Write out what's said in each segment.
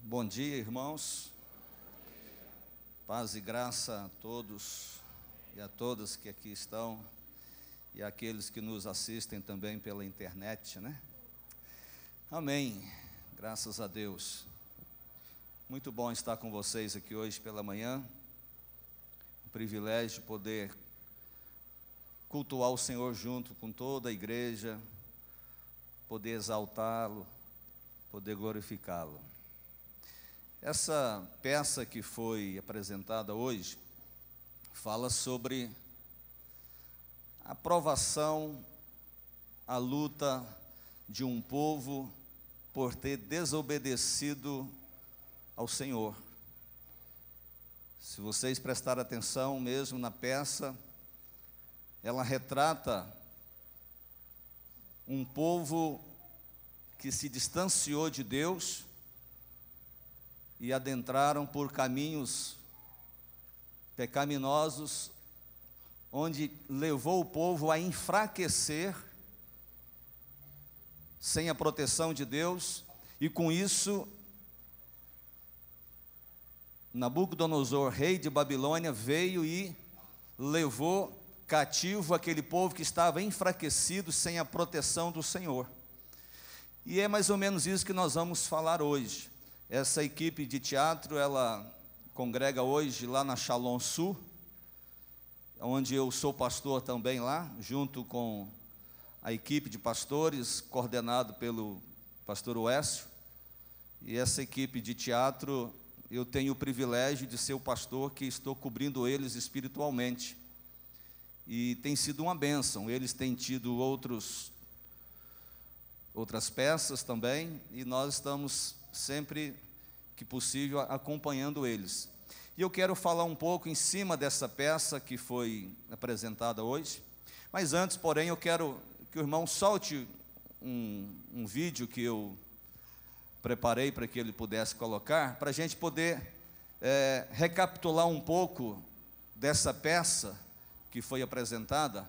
Bom dia, irmãos. Paz e graça a todos e a todas que aqui estão e aqueles que nos assistem também pela internet, né? Amém. Graças a Deus. Muito bom estar com vocês aqui hoje pela manhã. Um privilégio poder cultuar o Senhor junto com toda a igreja, poder exaltá-lo, poder glorificá-lo. Essa peça que foi apresentada hoje fala sobre a provação, a luta de um povo por ter desobedecido ao Senhor. Se vocês prestarem atenção mesmo na peça, ela retrata um povo que se distanciou de Deus e adentraram por caminhos pecaminosos, onde levou o povo a enfraquecer sem a proteção de Deus, e com isso Nabucodonosor, rei de Babilônia, veio e levou cativo aquele povo que estava enfraquecido sem a proteção do Senhor. E é mais ou menos isso que nós vamos falar hoje. Essa equipe de teatro, ela congrega hoje lá na Shalom Sul, onde eu sou pastor também lá, junto com a equipe de pastores, coordenado pelo pastor Uécio. E essa equipe de teatro, eu tenho o privilégio de ser o pastor que estou cobrindo eles espiritualmente. E tem sido uma bênção. Eles têm tido outras peças também, e nós estamos sempre que possível acompanhando eles. E eu quero falar um pouco em cima dessa peça que foi apresentada hoje. Mas antes, porém, eu quero que o irmão solte um vídeo que eu preparei para que ele pudesse colocar, para a gente poder recapitular um pouco dessa peça que foi apresentada,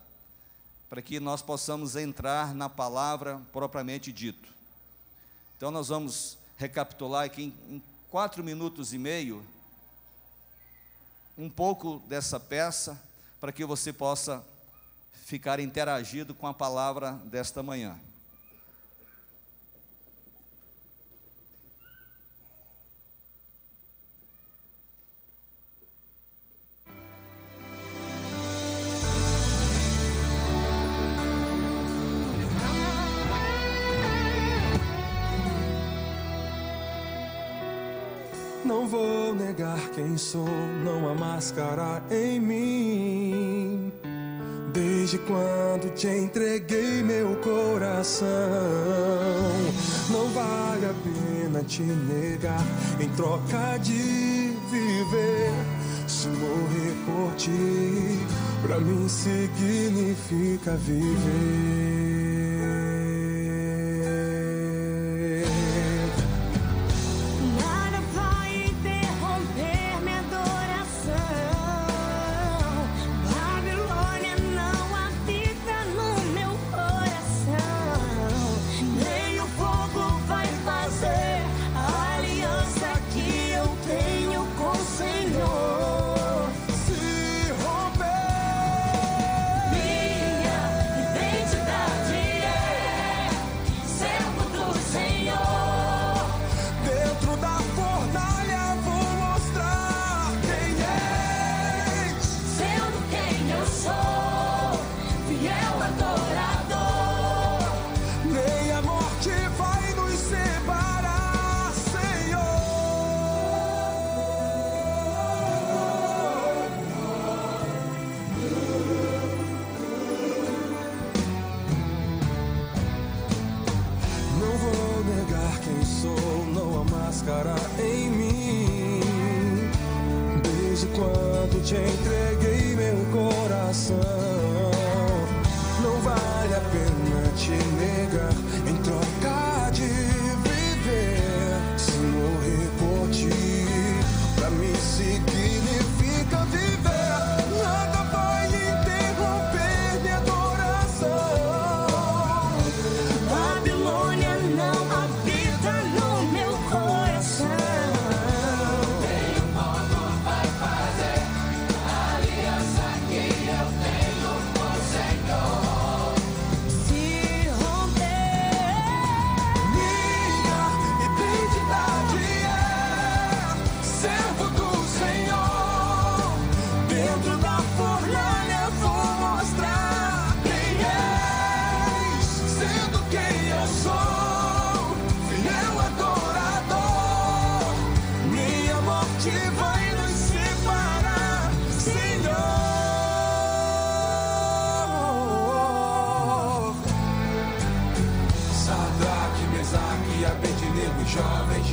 para que nós possamos entrar na palavra propriamente dito. Então nós vamos recapitular aqui em 4 minutos e meio um pouco dessa peça, para que você possa ficar interagido com a palavra desta manhã. Não vou negar quem sou, não há máscara em mim. Desde quando te entreguei meu coração, não vale a pena te negar. Em troca de viver, se morrer por ti, pra mim significa viver. Em mim, desde quando te entreguei meu coração, não vale a pena te negar. Em troca de viver, se morrer por ti, pra mim significa viver. Nada vai interromper minha adoração. Babilônia não habita no meu coração.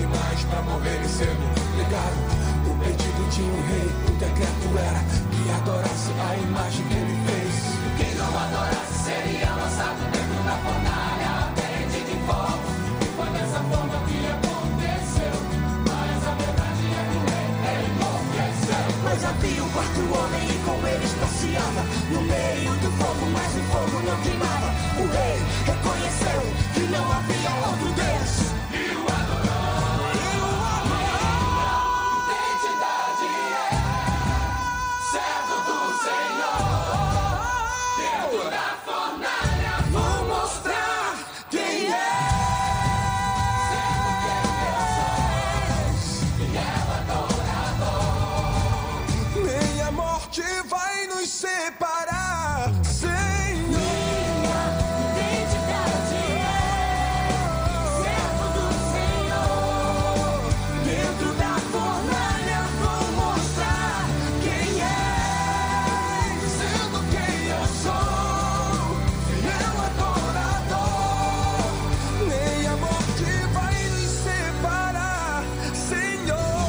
demais pra morrer e ser legado. O pedido de um rei, o decreto era que adorasse a imagem que ele fez. Quem não adorasse seria lançado dentro da fornalha ardente de fogo. E foi dessa forma que aconteceu. Mas a verdade é que o rei enlouqueceu. Mas havia um quarto homem e com ele passeava no meio do fogo, mas o fogo não queimava. O rei reconheceu que não havia outro Deus E o adorou. Identidade é servo do Senhor. Dentro da fornalha vou mostrar quem é. sendo quem eu sou. Fiel adorador. Nem a morte vai nos separar, Senhor. Identidade é servo do Senhor. Dentro da fornalha vou mostrar quem é. Sendo quem eu sou, fiel adorador. Nem a morte vai nos separar, Senhor.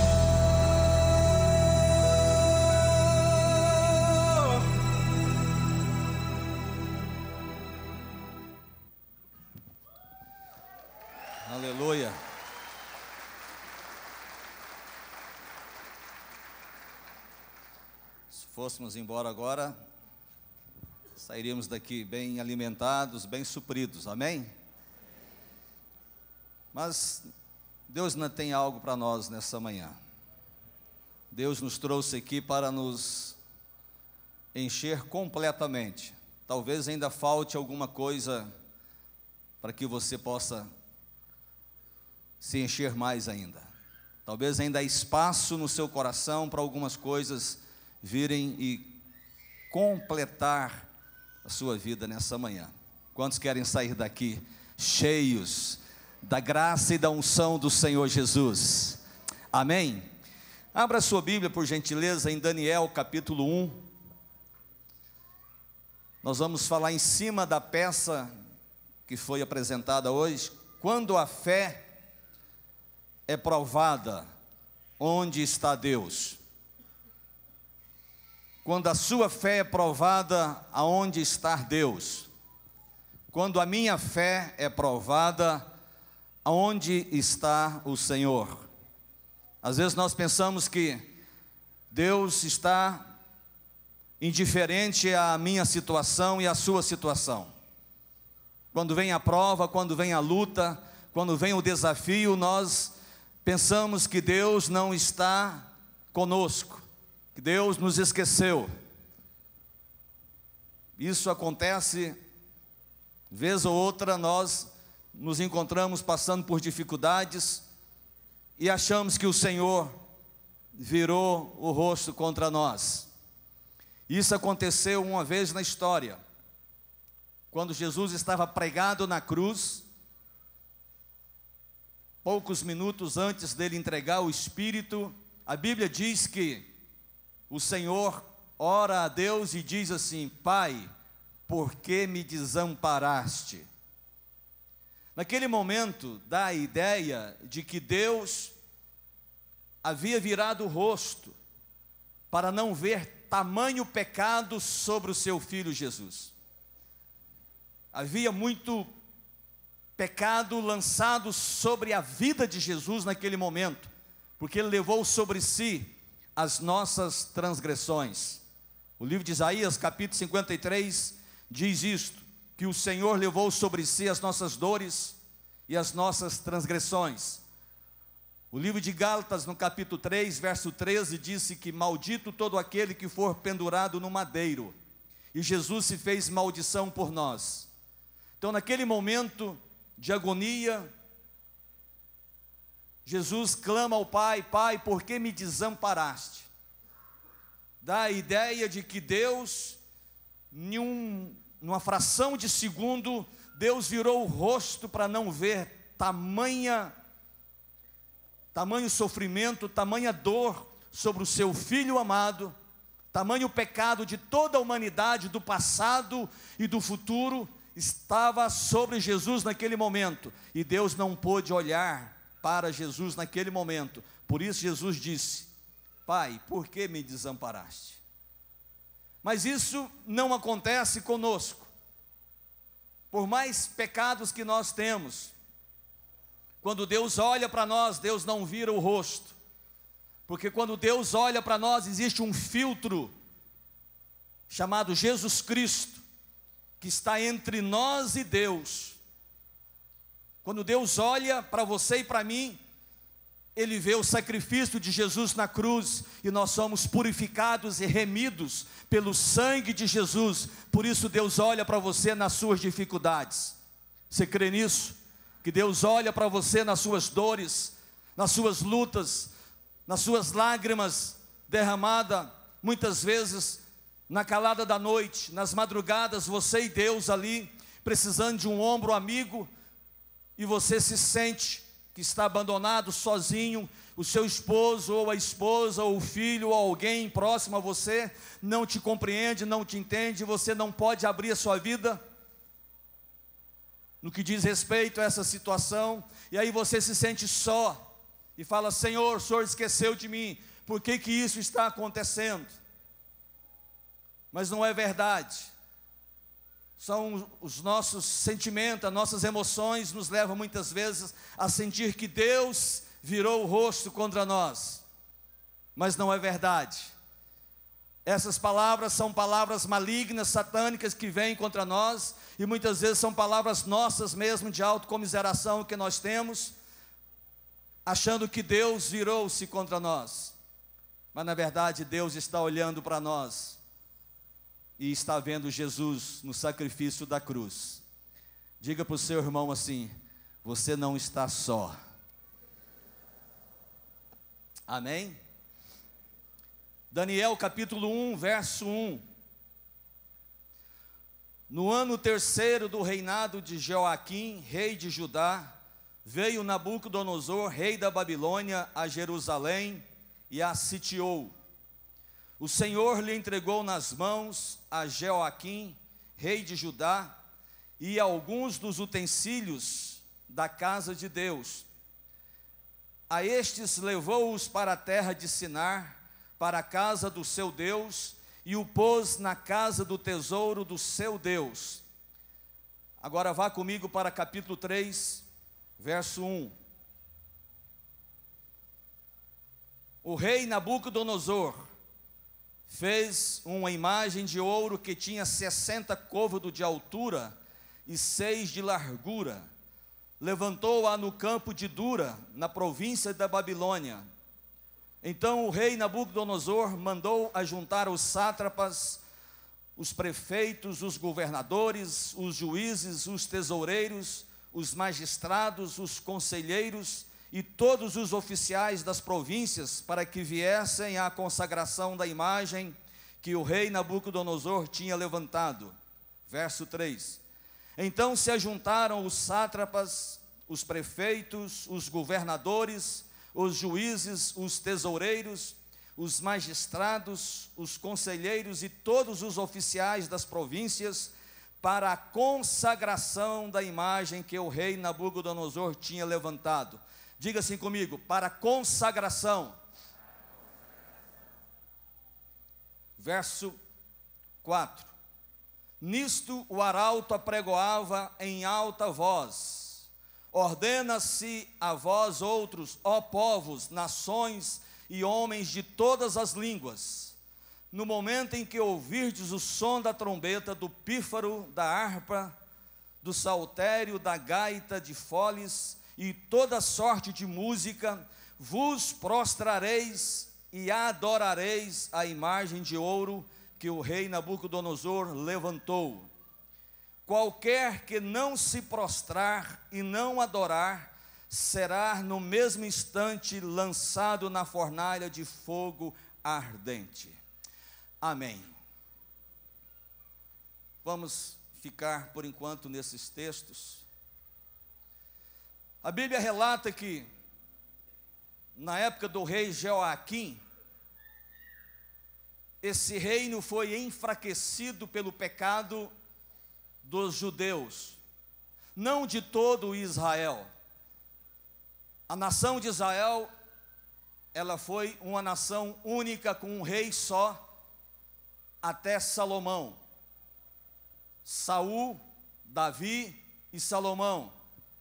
Aleluia. Se fôssemos embora agora, sairíamos daqui bem alimentados, bem supridos, amém? Mas Deus ainda tem algo para nós nessa manhã. Deus nos trouxe aqui para nos encher completamente. Talvez ainda falte alguma coisa para que você possa se encher mais ainda. Talvez ainda há espaço no seu coração para algumas coisas virem e completar a sua vida nessa manhã. Quantos querem sair daqui cheios da graça e da unção do Senhor Jesus? Amém? Abra sua Bíblia, por gentileza, em Daniel capítulo 1. Nós vamos falar em cima da peça que foi apresentada hoje. Quando a fé é provada, onde está Deus? Quando a sua fé é provada, aonde está Deus? Quando a minha fé é provada, aonde está o Senhor? Às vezes nós pensamos que Deus está indiferente à minha situação e à sua situação. Quando vem a prova, quando vem a luta, quando vem o desafio, nós pensamos que Deus não está conosco, que Deus nos esqueceu. Isso acontece, vez ou outra, nós nos encontramos passando por dificuldades e achamos que o Senhor virou o rosto contra nós. Isso aconteceu uma vez na história, quando Jesus estava pregado na cruz, poucos minutos antes dele entregar o Espírito. A Bíblia diz que o Senhor ora a Deus e diz assim: Pai, por que me desamparaste? Naquele momento dá a ideia de que Deus havia virado o rosto para não ver tamanho pecado sobre o seu filho Jesus. Havia muito pecado lançado sobre a vida de Jesus naquele momento, porque ele levou sobre si as nossas transgressões. O livro de Isaías, capítulo 53, diz isto, que o Senhor levou sobre si as nossas dores e as nossas transgressões. O livro de Gálatas, no capítulo 3, verso 13, disse que maldito todo aquele que for pendurado no madeiro, e Jesus se fez maldição por nós. Então, naquele momento de agonia, Jesus clama ao Pai: Pai, por que me desamparaste? Dá a ideia de que Deus, numa fração de segundo, Deus virou o rosto para não ver tamanho sofrimento, tamanha dor sobre o seu Filho amado, tamanho pecado de toda a humanidade, do passado e do futuro, estava sobre Jesus naquele momento, e Deus não pôde olhar para Jesus naquele momento. Por isso Jesus disse: Pai, por que me desamparaste? Mas isso não acontece conosco. Por mais pecados que nós temos, quando Deus olha para nós, Deus não vira o rosto. Porque quando Deus olha para nós, existe um filtro chamado Jesus Cristo, que está entre nós e Deus. Quando Deus olha para você e para mim, Ele vê o sacrifício de Jesus na cruz, e nós somos purificados e remidos pelo sangue de Jesus. Por isso Deus olha para você nas suas dificuldades. Você crê nisso? Que Deus olha para você nas suas dores, nas suas lutas, nas suas lágrimas derramadas, muitas vezes na calada da noite, nas madrugadas, você e Deus ali, precisando de um ombro amigo, e você se sente que está abandonado, sozinho, o seu esposo, ou a esposa, ou o filho, ou alguém próximo a você, não te compreende, não te entende, você não pode abrir a sua vida, no que diz respeito a essa situação, e aí você se sente só, e fala: Senhor, o Senhor esqueceu de mim, por que que isso está acontecendo? Mas não é verdade. São os nossos sentimentos, as nossas emoções nos levam muitas vezes a sentir que Deus virou o rosto contra nós. Mas não é verdade. Essas palavras são palavras malignas, satânicas, que vêm contra nós, e muitas vezes são palavras nossas mesmo, de autocomiseração que nós temos, achando que Deus virou-se contra nós. Mas na verdade Deus está olhando para nós e está vendo Jesus no sacrifício da cruz. Diga para o seu irmão assim: você não está só. Amém? Daniel capítulo 1, verso 1. No ano terceiro do reinado de Joaquim, rei de Judá, veio Nabucodonosor, rei da Babilônia, a Jerusalém e a sitiou. O Senhor lhe entregou nas mãos a Joaquim, rei de Judá, e alguns dos utensílios da casa de Deus. A estes levou-os para a terra de Sinar, para a casa do seu Deus, e o pôs na casa do tesouro do seu Deus. Agora vá comigo para capítulo 3, verso 1. O rei Nabucodonosor fez uma imagem de ouro que tinha 60 côvados de altura e 6 de largura. Levantou-a no campo de Dura, na província da Babilônia. Então o rei Nabucodonosor mandou ajuntar os sátrapas, os prefeitos, os governadores, os juízes, os tesoureiros, os magistrados, os conselheiros e todos os oficiais das províncias, para que viessem à consagração da imagem que o rei Nabucodonosor tinha levantado. Verso 3. Então se ajuntaram os sátrapas, os prefeitos, os governadores, os juízes, os tesoureiros, os magistrados, os conselheiros e todos os oficiais das províncias, para a consagração da imagem que o rei Nabucodonosor tinha levantado. Diga assim comigo: para consagração. Verso 4. Nisto o arauto apregoava em alta voz: ordena-se a vós outros, ó povos, nações e homens de todas as línguas, no momento em que ouvirdes o som da trombeta, do pífaro, da harpa, do saltério, da gaita, de foles e toda sorte de música, vos prostrareis e adorareis a imagem de ouro que o rei Nabucodonosor levantou. Qualquer que não se prostrar e não adorar, será no mesmo instante lançado na fornalha de fogo ardente. Amém. Vamos ficar por enquanto nesses textos. A Bíblia relata que, na época do rei Joaquim, esse reino foi enfraquecido pelo pecado dos judeus, não de todo Israel. A nação de Israel, ela foi uma nação única com um rei só, até Salomão. Saul, Davi e Salomão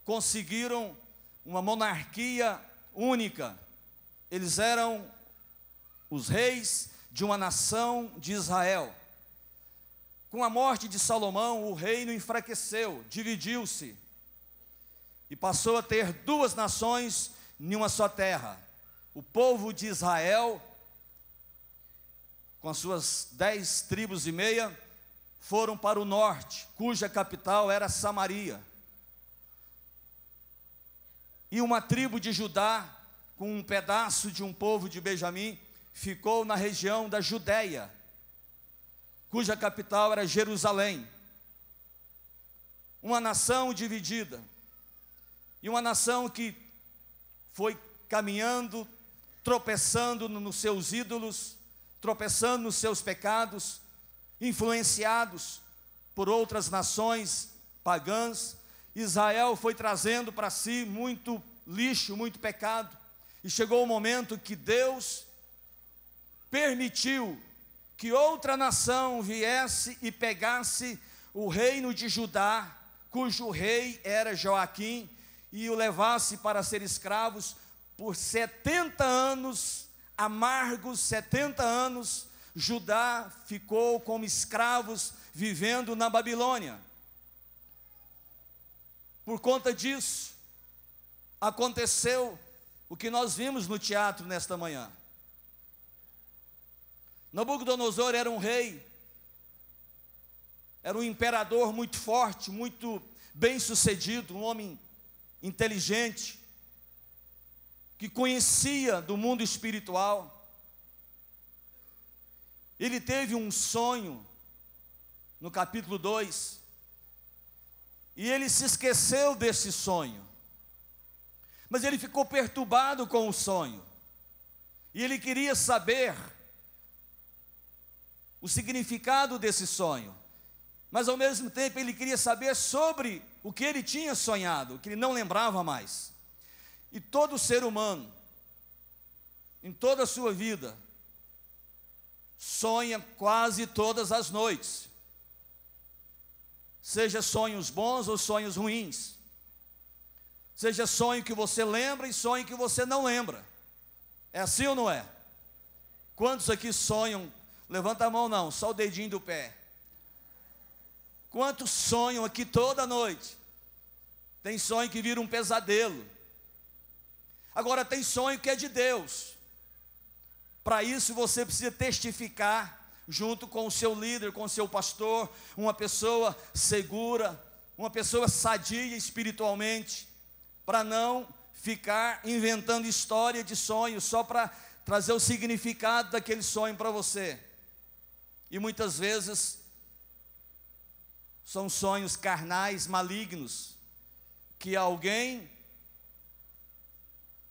conseguiram uma monarquia única. Eles eram os reis de uma nação de Israel. Com a morte de Salomão, o reino enfraqueceu, dividiu-se e passou a ter duas nações em uma só terra. O povo de Israel, com as suas 10 tribos e meia, foram para o norte, cuja capital era Samaria. E uma tribo de Judá, com um pedaço de um povo de Benjamim, ficou na região da Judéia, cuja capital era Jerusalém. Uma nação dividida, e uma nação que foi caminhando, tropeçando nos seus ídolos, tropeçando nos seus pecados, influenciados por outras nações pagãs. Israel foi trazendo para si muito lixo, muito pecado, e chegou o momento que Deus permitiu que outra nação viesse e pegasse o reino de Judá, cujo rei era Joaquim, e o levasse para ser escravos por 70 anos, amargos 70 anos. Judá ficou como escravos vivendo na Babilônia. Por conta disso, aconteceu o que nós vimos no teatro nesta manhã. Nabucodonosor era um rei, era um imperador muito forte, muito bem-sucedido, um homem inteligente, que conhecia do mundo espiritual. Ele teve um sonho, no capítulo 2, e ele se esqueceu desse sonho, mas ele ficou perturbado com o sonho, e ele queria saber o significado desse sonho, mas ao mesmo tempo ele queria saber sobre o que ele tinha sonhado, que ele não lembrava mais. E todo ser humano, em toda a sua vida, sonha quase todas as noites, seja sonhos bons ou sonhos ruins, seja sonho que você lembra e sonho que você não lembra. É assim ou não é? Quantos aqui sonham? Levanta a mão não, só o dedinho do pé. Quantos sonham aqui toda noite? Tem sonho que vira um pesadelo. Agora tem sonho que é de Deus. Para isso você precisa testificar junto com o seu líder, com o seu pastor, uma pessoa segura, uma pessoa sadia espiritualmente, para não ficar inventando história de sonho só para trazer o significado daquele sonho para você. E muitas vezes são sonhos carnais, malignos, que alguém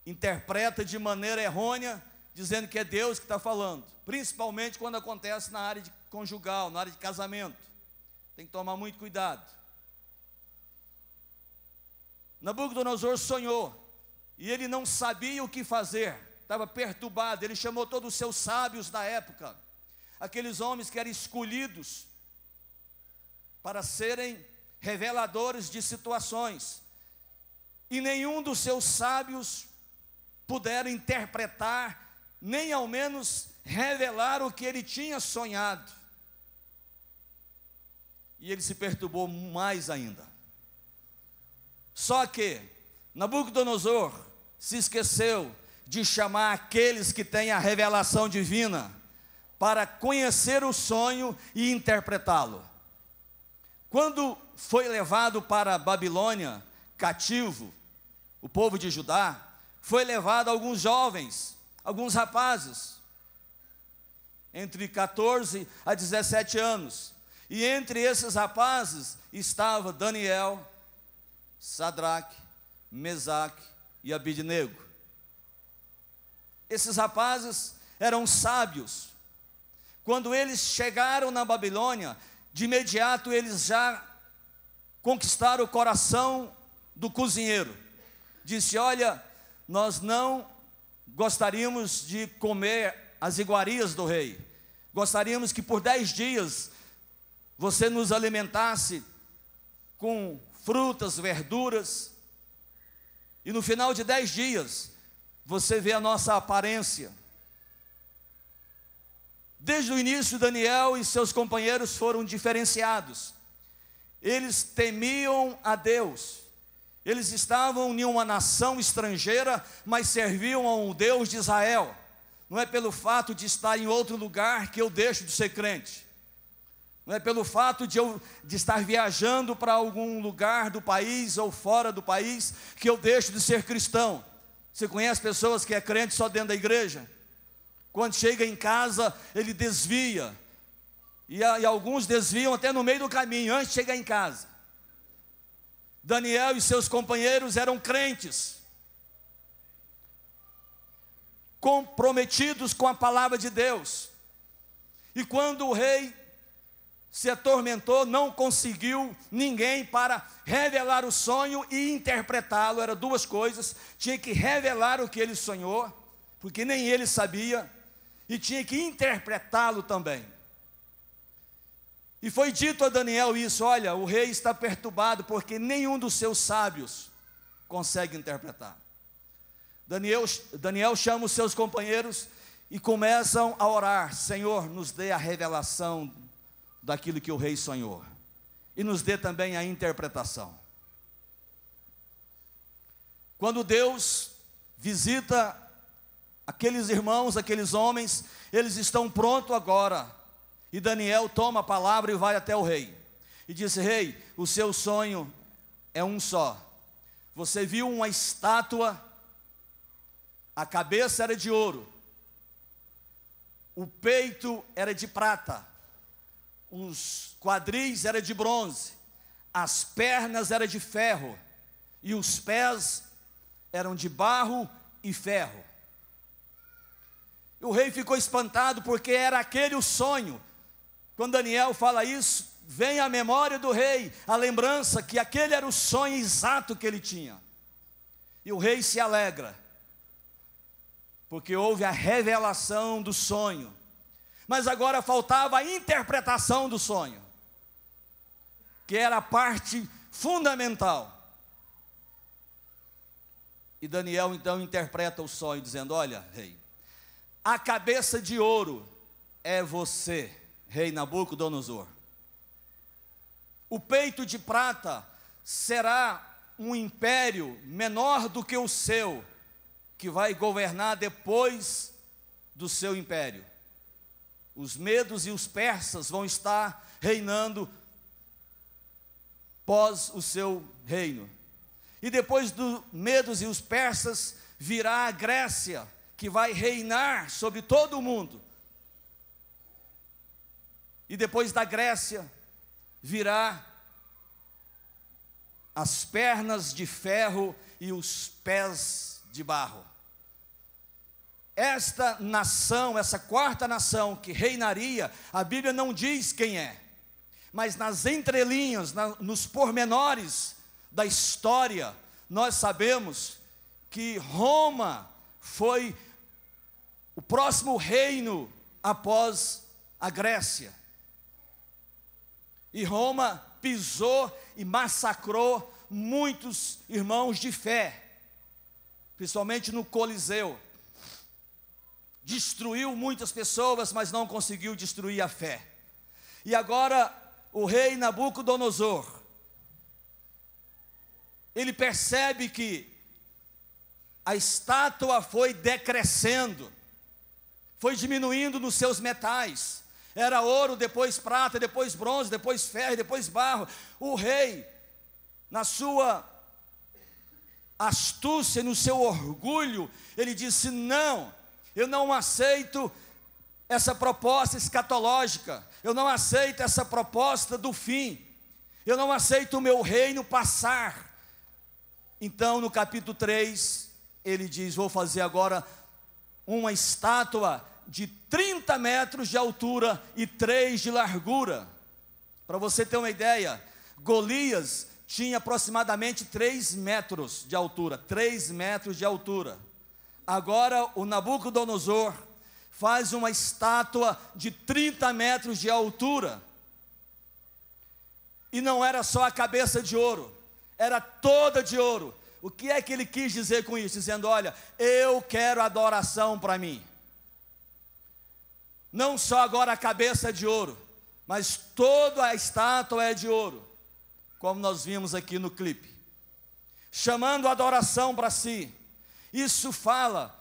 interpreta de maneira errônea, dizendo que é Deus que está falando, principalmente quando acontece na área conjugal, na área de casamento. Tem que tomar muito cuidado. Nabucodonosor sonhou, e ele não sabia o que fazer, estava perturbado. Ele chamou todos os seus sábios da época, aqueles homens que eram escolhidos para serem reveladores de situações, e nenhum dos seus sábios puderam interpretar, nem ao menos revelar o que ele tinha sonhado. E ele se perturbou mais ainda. Só que Nabucodonosor se esqueceu de chamar aqueles que têm a revelação divina para conhecer o sonho e interpretá-lo. Quando foi levado para a Babilônia, cativo, o povo de Judá, foi levado alguns jovens, alguns rapazes, entre 14 a 17 anos. E entre esses rapazes estava Daniel, Sadraque, Mesaque e Abidnego. Esses rapazes eram sábios. Quando eles chegaram na Babilônia, de imediato eles já conquistaram o coração do cozinheiro. Disse: olha, nós não gostaríamos de comer as iguarias do rei. Gostaríamos que por 10 dias você nos alimentasse com frutas, verduras, e no final de 10 dias, você vê a nossa aparência. Desde o início, Daniel e seus companheiros foram diferenciados. Eles temiam a Deus. Eles estavam em uma nação estrangeira, mas serviam a um Deus de Israel. Não é pelo fato de estar em outro lugar que eu deixo de ser crente. Não é pelo fato de estar viajando para algum lugar do país ou fora do país que eu deixo de ser cristão. Você conhece pessoas que é crente só dentro da igreja? Quando chega em casa, ele desvia. E alguns desviam até no meio do caminho, antes de chegar em casa. Daniel e seus companheiros eram crentes, comprometidos com a palavra de Deus. E quando o rei se atormentou, não conseguiu ninguém para revelar o sonho e interpretá-lo. Eram duas coisas: tinha que revelar o que ele sonhou, porque nem ele sabia, e tinha que interpretá-lo também. E foi dito a Daniel isso: olha, o rei está perturbado, porque nenhum dos seus sábios consegue interpretar. Daniel chama os seus companheiros e começam a orar: Senhor, nos dê a revelação daquilo que o rei sonhou, e nos dê também a interpretação. Quando Deus visita aqueles irmãos, aqueles homens, eles estão prontos agora, e Daniel toma a palavra e vai até o rei, e disse: rei, o seu sonho é um só. Você viu uma estátua, a cabeça era de ouro, o peito era de prata, os quadris eram de bronze, as pernas eram de ferro, e os pés eram de barro e ferro. O rei ficou espantado, porque era aquele o sonho. Quando Daniel fala isso, vem à memória do rei a lembrança que aquele era o sonho exato que ele tinha. E o rei se alegra, porque houve a revelação do sonho. Mas agora faltava a interpretação do sonho, que era a parte fundamental. E Daniel então interpreta o sonho, dizendo: olha, rei, a cabeça de ouro é você, rei Nabucodonosor. O peito de prata será um império menor do que o seu, que vai governar depois do seu império. Os medos e os persas vão estar reinando pós o seu reino. E depois dos medos e os persas virá a Grécia, que vai reinar sobre todo o mundo. E depois da Grécia virá as pernas de ferro e os pés de barro. Esta nação, essa quarta nação que reinaria, a Bíblia não diz quem é, mas nas entrelinhas, nos pormenores da história, nós sabemos que Roma foi o próximo reino após a Grécia. E Roma pisou e massacrou muitos irmãos de fé, principalmente no Coliseu. Destruiu muitas pessoas, mas não conseguiu destruir a fé. E agora o rei Nabucodonosor, ele percebe que a estátua foi decrescendo, foi diminuindo nos seus metais. Era ouro, depois prata, depois bronze, depois ferro, depois barro. O rei, na sua astúcia, no seu orgulho, ele disse: não, eu não aceito essa proposta escatológica, eu não aceito essa proposta do fim, eu não aceito o meu reino passar. Então no capítulo 3, ele diz: vou fazer agora uma estátua de 30 metros de altura e 3 de largura. Para você ter uma ideia, Golias tinha aproximadamente 3 metros de altura. 3 metros de altura. Agora o Nabucodonosor faz uma estátua de 30 metros de altura. E não era só a cabeça de ouro, era toda de ouro. O que é que ele quis dizer com isso? Dizendo, olha, eu quero adoração para mim. Não só agora a cabeça é de ouro, mas toda a estátua é de ouro, como nós vimos aqui no clipe. Chamando a adoração para si. Isso fala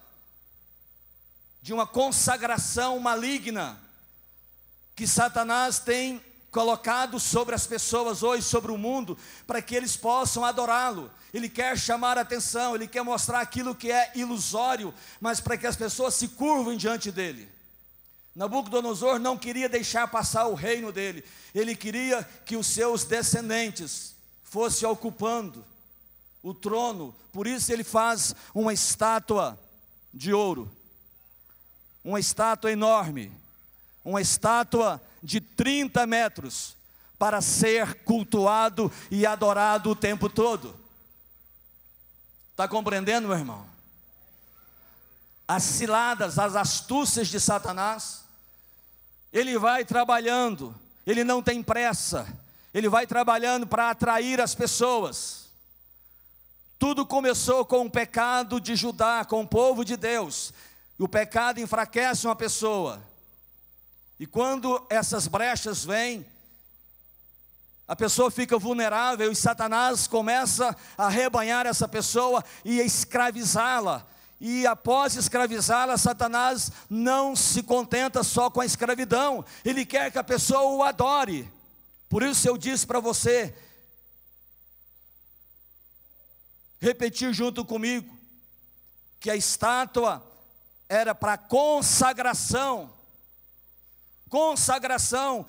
de uma consagração maligna que Satanás tem colocado sobre as pessoas hoje, sobre o mundo, para que eles possam adorá-lo. Ele quer chamar a atenção, ele quer mostrar aquilo que é ilusório, mas para que as pessoas se curvem diante dele. Nabucodonosor não queria deixar passar o reino dele, ele queria que os seus descendentes fossem ocupando o trono. Por isso ele faz uma estátua de ouro, uma estátua enorme, uma estátua de 30 metros, para ser cultuado e adorado o tempo todo. Está compreendendo, meu irmão? As ciladas, as astúcias de Satanás, ele vai trabalhando, ele não tem pressa, ele vai trabalhando para atrair as pessoas. Tudo começou com o pecado de Judá, com o povo de Deus. O pecado enfraquece uma pessoa. E quando essas brechas vêm, a pessoa fica vulnerável e Satanás começa a arrebanhar essa pessoa e a escravizá-la. E após escravizá-la, Satanás não se contenta só com a escravidão. Ele quer que a pessoa o adore. Por isso eu disse para você, repetir junto comigo, que a estátua era para consagração. Consagração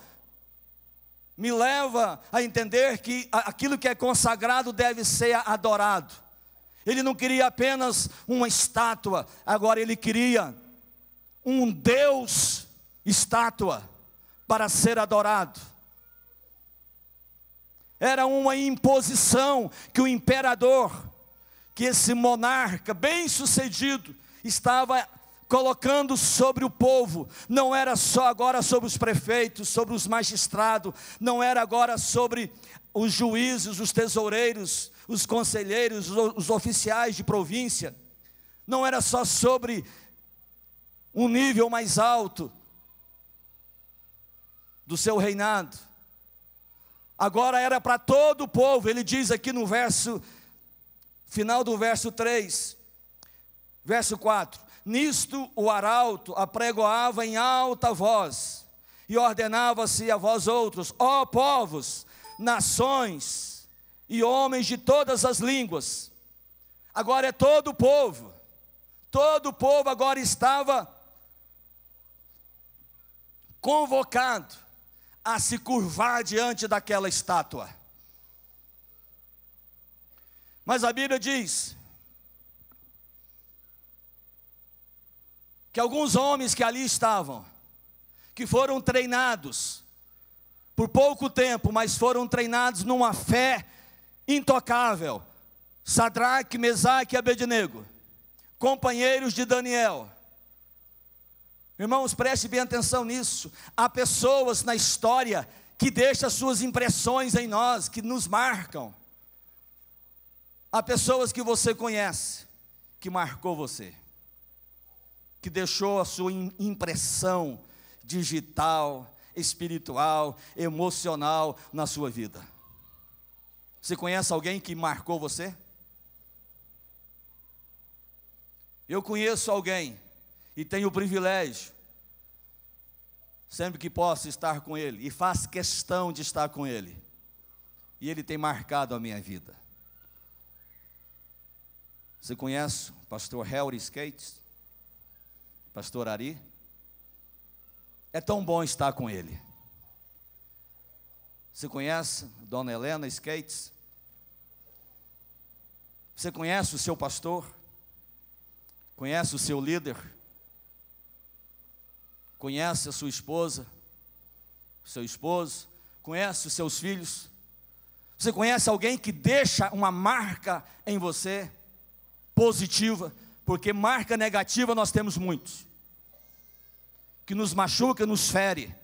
me leva a entender que aquilo que é consagrado deve ser adorado. Ele não queria apenas uma estátua, agora ele queria um Deus estátua para ser adorado. Era uma imposição que o imperador, que esse monarca bem sucedido estava colocando sobre o povo. Não era só agora sobre os prefeitos, sobre os magistrados, não era agora sobre os juízes, os tesoureiros, os conselheiros, os oficiais de província, não era só sobre um nível mais alto do seu reinado, agora era para todo o povo. Ele diz aqui no final do verso 3, verso 4, nisto o arauto apregoava em alta voz, e ordenava-se a vós outros, ó povos, nações, e homens de todas as línguas. Agora é todo o povo agora estava convocado a se curvar diante daquela estátua. Mas a Bíblia diz que alguns homens que ali estavam, que foram treinados por pouco tempo, mas foram treinados numa fé intocável, Sadraque, Mesaque e Abednego, companheiros de Daniel. Irmãos, preste bem atenção nisso. Há pessoas na história que deixam suas impressões em nós, que nos marcam. Há pessoas que você conhece, que marcou você, que deixou a sua impressão digital, espiritual, emocional na sua vida. Você conhece alguém que marcou você? Eu conheço alguém e tenho o privilégio, sempre que posso, estar com ele, e faço questão de estar com ele, e ele tem marcado a minha vida. Você conhece o pastor Harry Skates? Pastor Ari? É tão bom estar com ele. Você conhece Dona Helena Skates? Você conhece o seu pastor? Conhece o seu líder? Conhece a sua esposa? O seu esposo? Conhece os seus filhos? Você conhece alguém que deixa uma marca em você, positiva? Porque marca negativa nós temos muitos, que nos machuca, nos fere.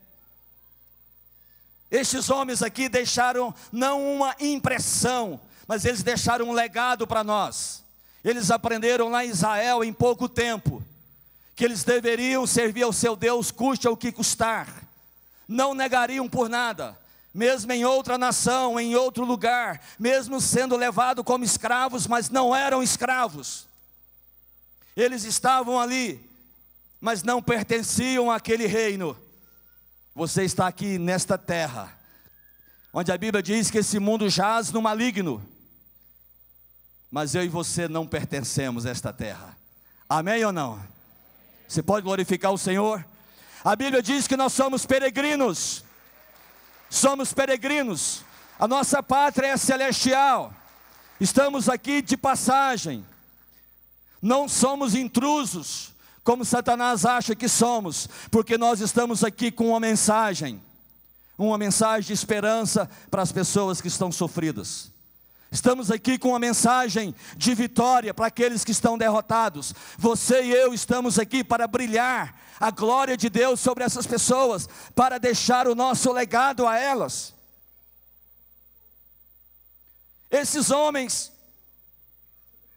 Estes homens aqui deixaram não uma impressão, mas eles deixaram um legado para nós. Eles aprenderam lá em Israel em pouco tempo, que eles deveriam servir ao seu Deus, custe o que custar. Não negariam por nada, mesmo em outra nação, em outro lugar, mesmo sendo levados como escravos, mas não eram escravos. Eles estavam ali, mas não pertenciam àquele reino. Você está aqui nesta terra, onde a Bíblia diz que esse mundo jaz no maligno, mas eu e você não pertencemos a esta terra. Amém ou não? Você pode glorificar o Senhor? A Bíblia diz que nós somos peregrinos. Somos peregrinos. A nossa pátria é celestial. Estamos aqui de passagem. Não somos intrusos, como Satanás acha que somos, porque nós estamos aqui com uma mensagem de esperança para as pessoas que estão sofridas. Estamos aqui com uma mensagem de vitória para aqueles que estão derrotados. Você e eu estamos aqui para brilhar a glória de Deus sobre essas pessoas, para deixar o nosso legado a elas. Esses homens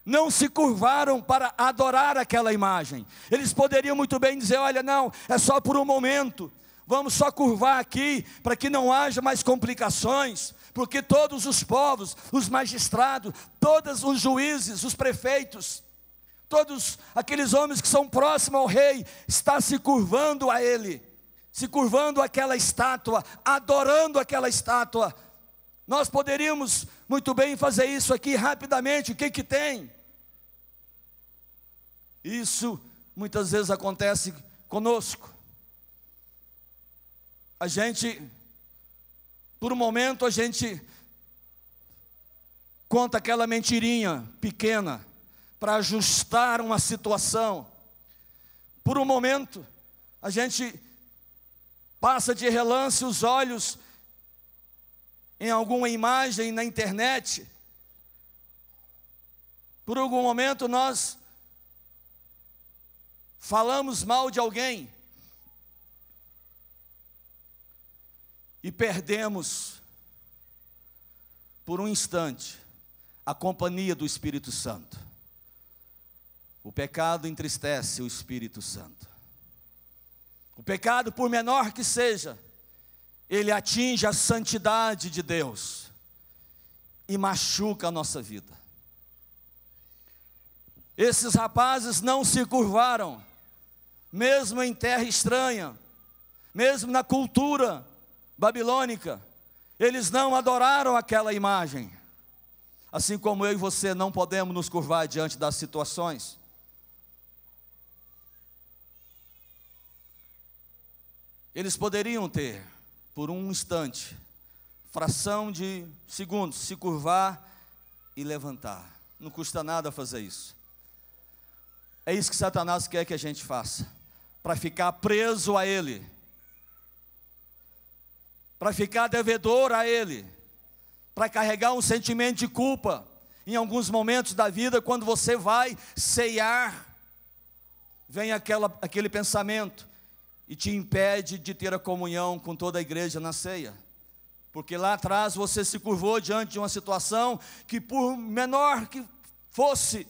não se curvaram para adorar aquela imagem. Eles poderiam muito bem dizer: olha, não, é só por um momento, vamos só curvar aqui, para que não haja mais complicações, porque todos os povos, os magistrados, todos os juízes, os prefeitos, todos aqueles homens que são próximos ao rei, estão se curvando a ele, se curvando àquela estátua, adorando aquela estátua. Nós poderíamos muito bem fazer isso aqui rapidamente. O que tem? Isso muitas vezes acontece conosco. A gente, por um momento, a gente conta aquela mentirinha pequena para ajustar uma situação. Por um momento, a gente passa de relance os olhos em alguma imagem na internet. Por algum momento nós falamos mal de alguém e perdemos por um instante a companhia do Espírito Santo. O pecado entristece o Espírito Santo. O pecado, por menor que seja, ele atinge a santidade de Deus e machuca a nossa vida. Esses rapazes não se curvaram, mesmo em terra estranha, mesmo na cultura babilônica, eles não adoraram aquela imagem. Assim como eu e você não podemos nos curvar diante das situações. Eles poderiam ter, por um instante, fração de segundos, se curvar e levantar. Não custa nada fazer isso. É isso que Satanás quer que a gente faça, para ficar preso a ele, para ficar devedor a ele, para carregar um sentimento de culpa. Em alguns momentos da vida, quando você vai ceiar, vem aquele pensamento e te impede de ter a comunhão com toda a igreja na ceia, porque lá atrás você se curvou diante de uma situação que, por menor que fosse,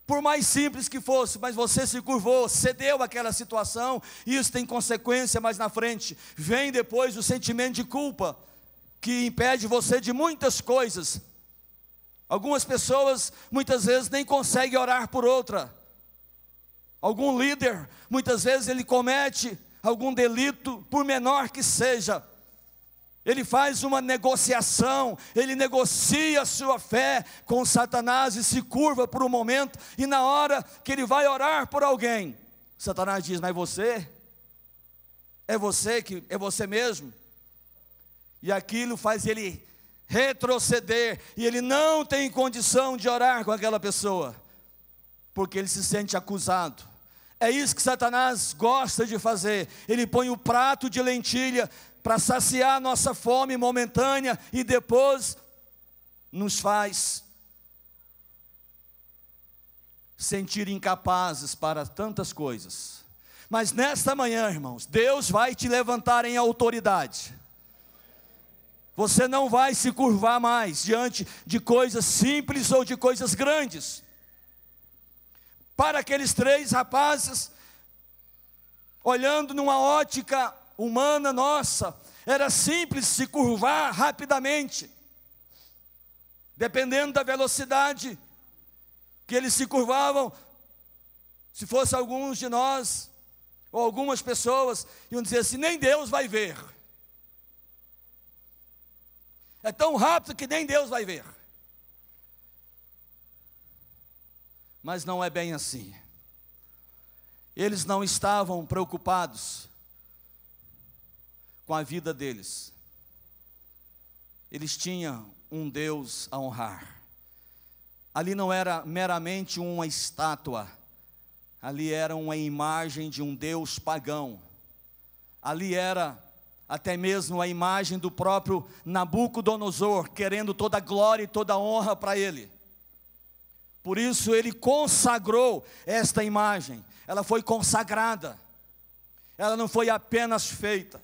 por mais simples que fosse, mas você se curvou, cedeu àquela situação, e isso tem consequência mais na frente. Vem depois o sentimento de culpa, que impede você de muitas coisas. Algumas pessoas muitas vezes nem conseguem orar por outra. Algum líder, muitas vezes ele comete algum delito, por menor que seja, ele faz uma negociação, ele negocia a sua fé com Satanás e se curva por um momento, e na hora que ele vai orar por alguém, Satanás diz: mas você? É você mesmo? E aquilo faz ele retroceder, e ele não tem condição de orar com aquela pessoa, porque ele se sente acusado. É isso que Satanás gosta de fazer. Ele põe o prato de lentilha para saciar nossa fome momentânea e depois nos faz sentir incapazes para tantas coisas. Mas nesta manhã, irmãos, Deus vai te levantar em autoridade. Você não vai se curvar mais diante de coisas simples ou de coisas grandes. Para aqueles 3 rapazes, olhando numa ótica humana nossa, era simples se curvar rapidamente, dependendo da velocidade que eles se curvavam. Se fosse alguns de nós, ou algumas pessoas, iam dizer assim: nem Deus vai ver. É tão rápido que nem Deus vai ver. Mas não é bem assim. Eles não estavam preocupados com a vida deles. Eles tinham um Deus a honrar. Ali não era meramente uma estátua. Ali era uma imagem de um Deus pagão. Ali era até mesmo a imagem do próprio Nabucodonosor, querendo toda a glória e toda a honra para ele. Por isso ele consagrou esta imagem. Ela foi consagrada. Ela não foi apenas feita.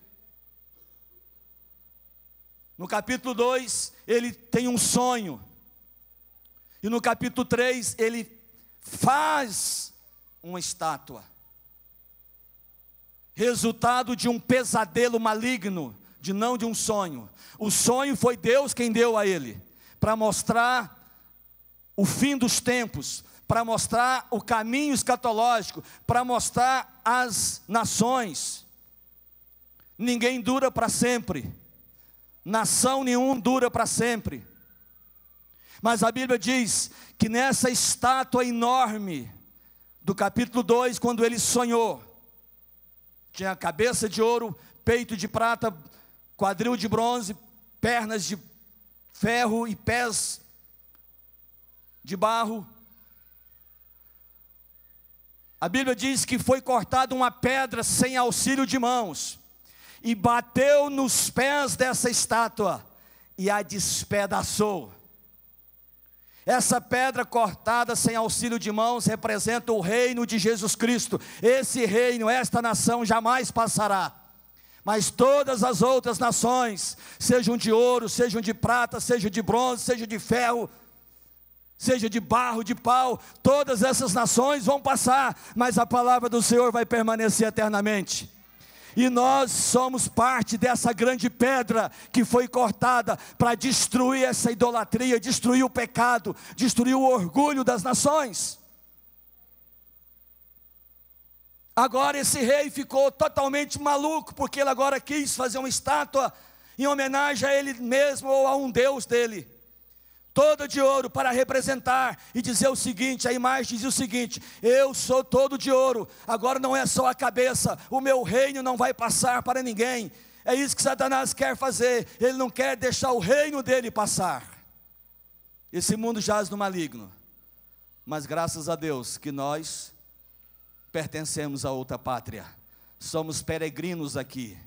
No capítulo 2, ele tem um sonho. E no capítulo 3, ele faz uma estátua. Resultado de um pesadelo maligno, não de um sonho. O sonho foi Deus quem deu a ele, para mostrar o fim dos tempos, para mostrar o caminho escatológico, para mostrar as nações. Ninguém dura para sempre. Nação nenhuma dura para sempre. Mas a Bíblia diz que nessa estátua enorme, do capítulo 2, quando ele sonhou, tinha cabeça de ouro, peito de prata, quadril de bronze, pernas de ferro e pés de barro. A Bíblia diz que foi cortada uma pedra sem auxílio de mãos, e bateu nos pés dessa estátua, e a despedaçou. Essa pedra cortada sem auxílio de mãos representa o reino de Jesus Cristo. Esse reino, esta nação jamais passará. Mas todas as outras nações, sejam de ouro, sejam de prata, sejam de bronze, sejam de ferro, seja de barro, de pau, todas essas nações vão passar, mas a palavra do Senhor vai permanecer eternamente. E nós somos parte dessa grande pedra que foi cortada para destruir essa idolatria, destruir o pecado, destruir o orgulho das nações. Agora esse rei ficou totalmente maluco, porque ele agora quis fazer uma estátua em homenagem a ele mesmo ou a um Deus dele, toda de ouro, para representar e dizer o seguinte. A imagem dizia o seguinte: eu sou todo de ouro, agora não é só a cabeça, o meu reino não vai passar para ninguém. É isso que Satanás quer fazer, ele não quer deixar o reino dele passar. Esse mundo jaz no maligno, mas graças a Deus que nós pertencemos a outra pátria, somos peregrinos aqui,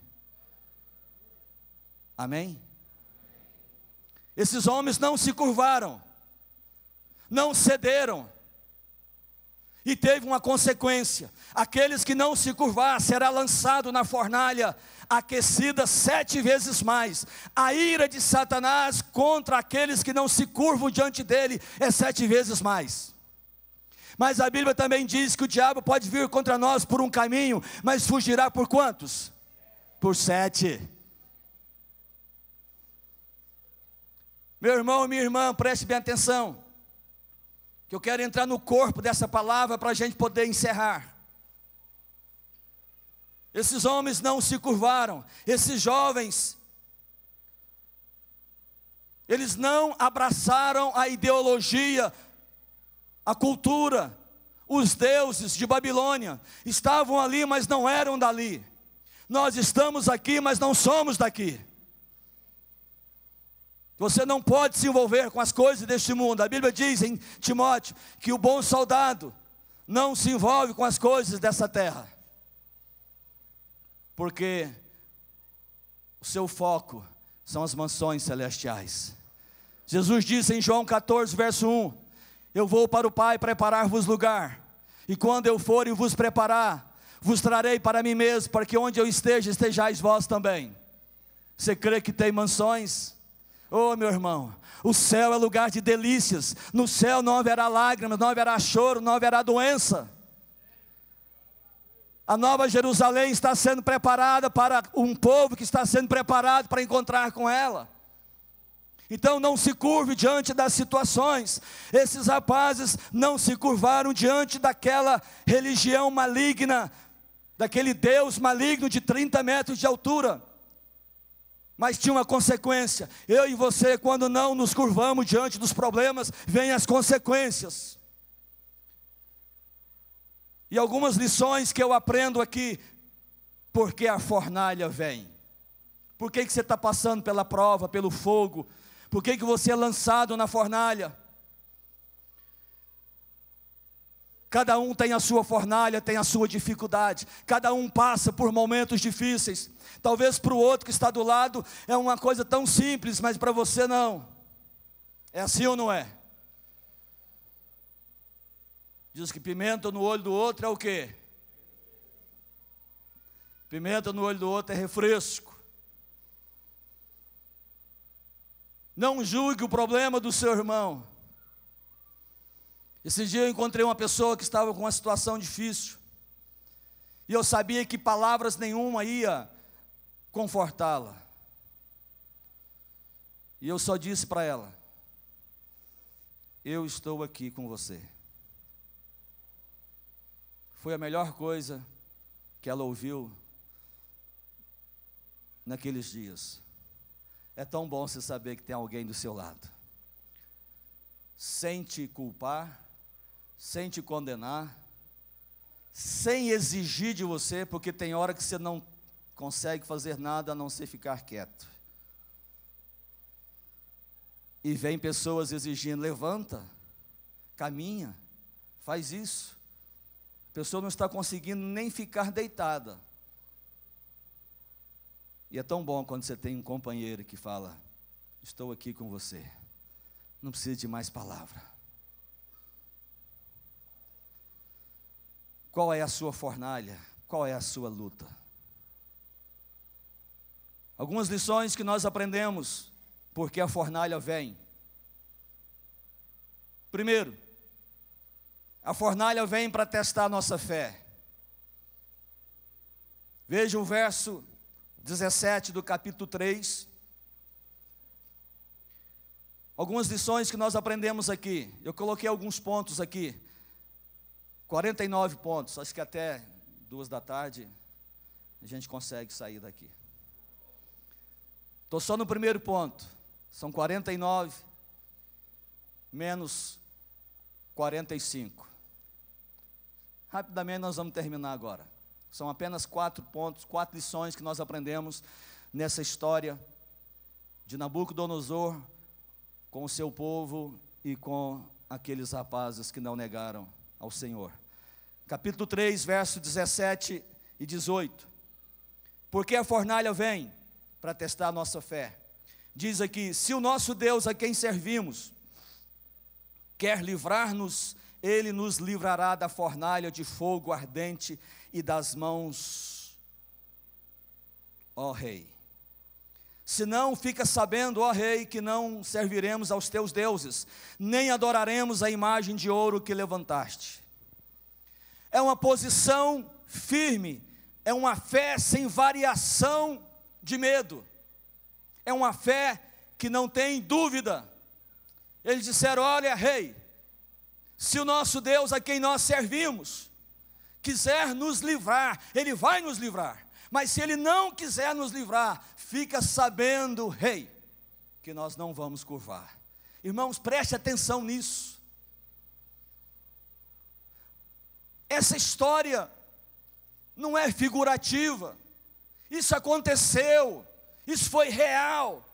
amém? Esses homens não se curvaram, não cederam, e teve uma consequência. Aqueles que não se curvar será lançado na fornalha, aquecida 7 vezes mais. A ira de Satanás contra aqueles que não se curvam diante dele é 7 vezes mais. Mas a Bíblia também diz que o diabo pode vir contra nós por um caminho, mas fugirá por quantos? Por 7. Meu irmão e minha irmã, preste bem atenção, que eu quero entrar no corpo dessa palavra para a gente poder encerrar. Esses homens não se curvaram, esses jovens, eles não abraçaram a ideologia, a cultura, os deuses de Babilônia. Estavam ali, mas não eram dali. Nós estamos aqui, mas não somos daqui. Você não pode se envolver com as coisas deste mundo. A Bíblia diz em Timóteo que o bom soldado não se envolve com as coisas dessa terra, porque o seu foco são as mansões celestiais. Jesus disse em João 14, verso 1, eu vou para o Pai preparar-vos lugar, e quando eu for e vos preparar, vos trarei para mim mesmo, para que onde eu esteja, estejais vós também. Você crê que tem mansões? Oh, meu irmão, o céu é lugar de delícias. No céu não haverá lágrimas, não haverá choro, não haverá doença. A Nova Jerusalém está sendo preparada para um povo que está sendo preparado para encontrar com ela. Então não se curve diante das situações. Esses rapazes não se curvaram diante daquela religião maligna, daquele Deus maligno de 30 metros de altura. Mas tinha uma consequência. Eu e você, quando não nos curvamos diante dos problemas, vêm as consequências. E algumas lições que eu aprendo aqui. Porque a fornalha vem. Por que você está passando pela prova, pelo fogo? Por que você é lançado na fornalha? Cada um tem a sua fornalha, tem a sua dificuldade. Cada um passa por momentos difíceis. Talvez para o outro que está do lado é uma coisa tão simples, mas para você não. É assim ou não é? Diz que pimenta no olho do outro é o quê? Pimenta no olho do outro é refresco. Não julgue o problema do seu irmão. Esse dia eu encontrei uma pessoa que estava com uma situação difícil. E eu sabia que palavras nenhuma ia confortá-la. E eu só disse para ela: eu estou aqui com você. Foi a melhor coisa que ela ouviu naqueles dias. É tão bom você saber que tem alguém do seu lado, sem te culpar, sem te condenar, sem exigir de você, porque tem hora que você não consegue fazer nada a não ser ficar quieto. E vem pessoas exigindo: levanta, caminha, faz isso. A pessoa não está conseguindo nem ficar deitada. E é tão bom quando você tem um companheiro que fala: estou aqui com você. Não precisa de mais palavra. Qual é a sua fornalha? Qual é a sua luta? Algumas lições que nós aprendemos porque a fornalha vem. Primeiro, a fornalha vem para testar a nossa fé. Veja o verso 17 do capítulo 3. Algumas lições que nós aprendemos aqui. Eu coloquei alguns pontos aqui. 49 pontos. Acho que até 2 da tarde a gente consegue sair daqui. Estou só no primeiro ponto. São 49 menos 45. Rapidamente nós vamos terminar agora. São apenas 4 pontos, 4 lições que nós aprendemos nessa história de Nabucodonosor com o seu povo e com aqueles rapazes que não negaram ao Senhor. Capítulo 3, verso 17 e 18. Porque a fornalha vem para testar a nossa fé. Diz aqui: se o nosso Deus a quem servimos quer livrar-nos, Ele nos livrará da fornalha de fogo ardente e das mãos, ó Rei. Se não, fica sabendo, ó Rei, que não serviremos aos teus deuses, nem adoraremos a imagem de ouro que levantaste. É uma posição firme, é uma fé sem variação de medo, é uma fé que não tem dúvida. Eles disseram: olha, Rei, se o nosso Deus a quem nós servimos quiser nos livrar, Ele vai nos livrar. Mas se Ele não quiser nos livrar, fica sabendo, Rei, que nós não vamos curvar. Irmãos, preste atenção nisso. Essa história não é figurativa. Isso aconteceu. Isso foi real.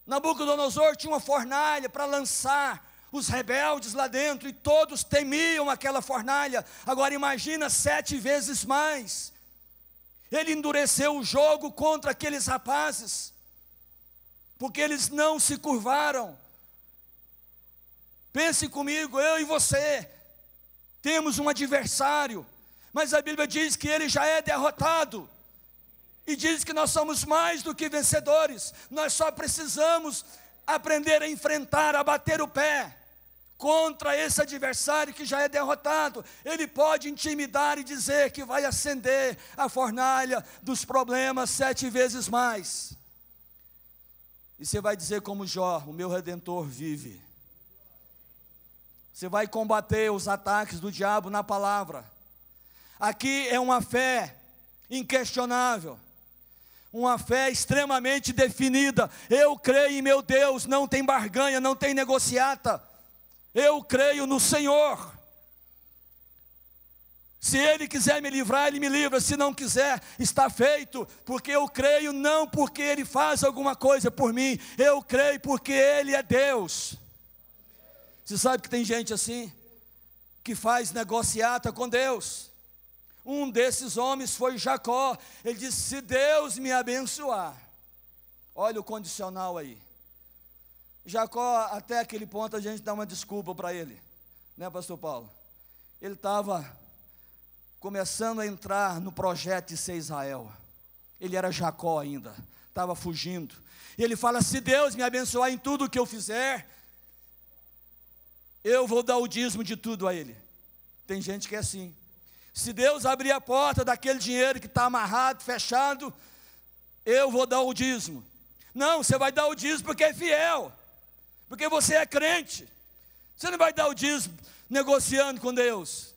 Nabucodonosor tinha uma fornalha para lançar os rebeldes lá dentro, e todos temiam aquela fornalha. Agora imagina 7 vezes mais. Ele endureceu o jogo contra aqueles rapazes, porque eles não se curvaram. Pense comigo, eu e você temos um adversário, mas a Bíblia diz que ele já é derrotado, e diz que nós somos mais do que vencedores. Nós só precisamos aprender a enfrentar, a bater o pé contra esse adversário que já é derrotado. Ele pode intimidar e dizer que vai acender a fornalha dos problemas 7 vezes mais. E você vai dizer como Jó: o meu Redentor vive. Você vai combater os ataques do diabo na palavra. Aqui é uma fé inquestionável, uma fé extremamente definida. Eu creio em meu Deus, não tem barganha, não tem negociata. Eu creio no Senhor. Se Ele quiser me livrar, Ele me livra. Se não quiser, está feito. Porque eu creio não porque Ele faz alguma coisa por mim. Eu creio porque Ele é Deus. Você sabe que tem gente assim, que faz negociata com Deus. Um desses homens foi Jacó. Ele disse: se Deus me abençoar. Olha o condicional aí. Jacó, até aquele ponto a gente dá uma desculpa para ele, né, pastor Paulo? Ele estava começando a entrar no projeto de ser Israel. Ele era Jacó ainda, estava fugindo. E ele fala: se Deus me abençoar em tudo o que eu fizer, eu vou dar o dízimo de tudo a Ele. Tem gente que é assim. Se Deus abrir a porta daquele dinheiro que está amarrado, fechado, eu vou dar o dízimo. Não, você vai dar o dízimo porque é fiel, porque você é crente. Você não vai dar o dízimo negociando com Deus.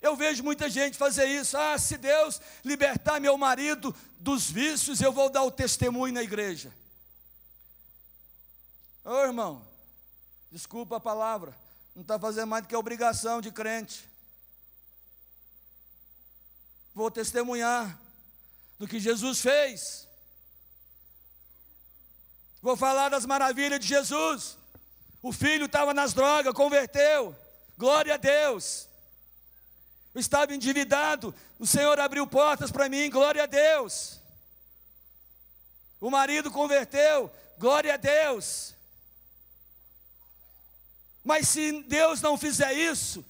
Eu vejo muita gente fazer isso. Ah, se Deus libertar meu marido dos vícios, eu vou dar o testemunho na igreja. Ô irmão, desculpa a palavra, não está fazendo mais do que a obrigação de crente. Vou testemunhar do que Jesus fez. Vou falar das maravilhas de Jesus. O filho estava nas drogas, converteu. Glória a Deus. Eu estava endividado, o Senhor abriu portas para mim. Glória a Deus. O marido converteu. Glória a Deus. Mas se Deus não fizer isso,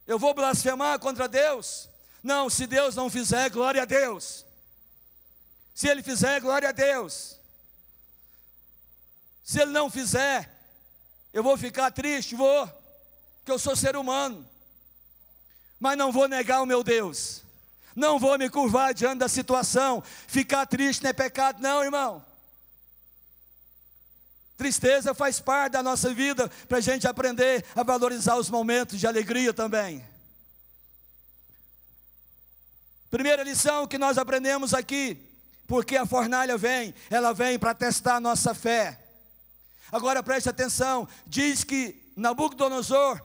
eu vou blasfemar contra Deus? Não, se Deus não fizer, glória a Deus. Se Ele fizer, glória a Deus. Se Ele não fizer, eu vou ficar triste, vou, porque eu sou ser humano. Mas não vou negar o meu Deus. Não vou me curvar diante da situação. Ficar triste não é pecado não, irmão. Tristeza faz parte da nossa vida, para a gente aprender a valorizar os momentos de alegria também. Primeira lição que nós aprendemos aqui: porque a fornalha vem, ela vem para testar a nossa fé. Agora preste atenção, diz que Nabucodonosor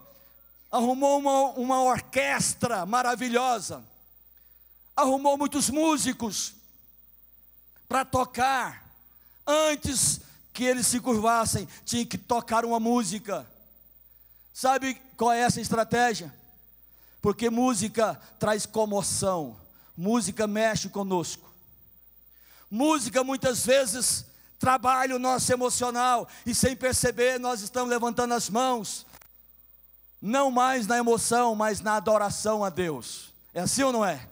arrumou uma orquestra maravilhosa, arrumou muitos músicos para tocar. Antes que eles se curvassem, tinha que tocar uma música. Sabe qual é essa estratégia? Porque música traz comoção, música mexe conosco. Música muitas vezes trabalha o nosso emocional, e sem perceber nós estamos levantando as mãos, não mais na emoção, mas na adoração a Deus. É assim ou não é?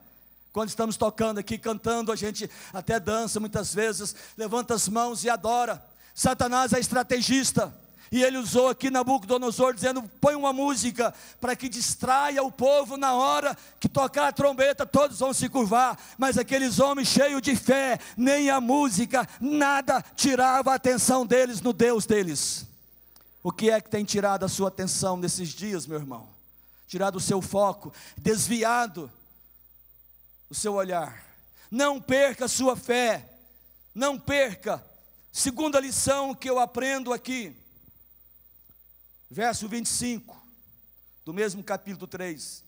Quando estamos tocando aqui, cantando, a gente até dança muitas vezes, levanta as mãos e adora. Satanás é estrategista, e ele usou aqui Nabucodonosor dizendo: põe uma música para que distraia o povo. Na hora que tocar a trombeta, todos vão se curvar. Mas aqueles homens cheios de fé, nem a música, nada tirava a atenção deles no Deus deles. O que é que tem tirado a sua atenção nesses dias, meu irmão? Tirado o seu foco, desviado o seu olhar. Não perca a sua fé, não perca. Segunda lição que eu aprendo aqui, verso 25, do mesmo capítulo 3.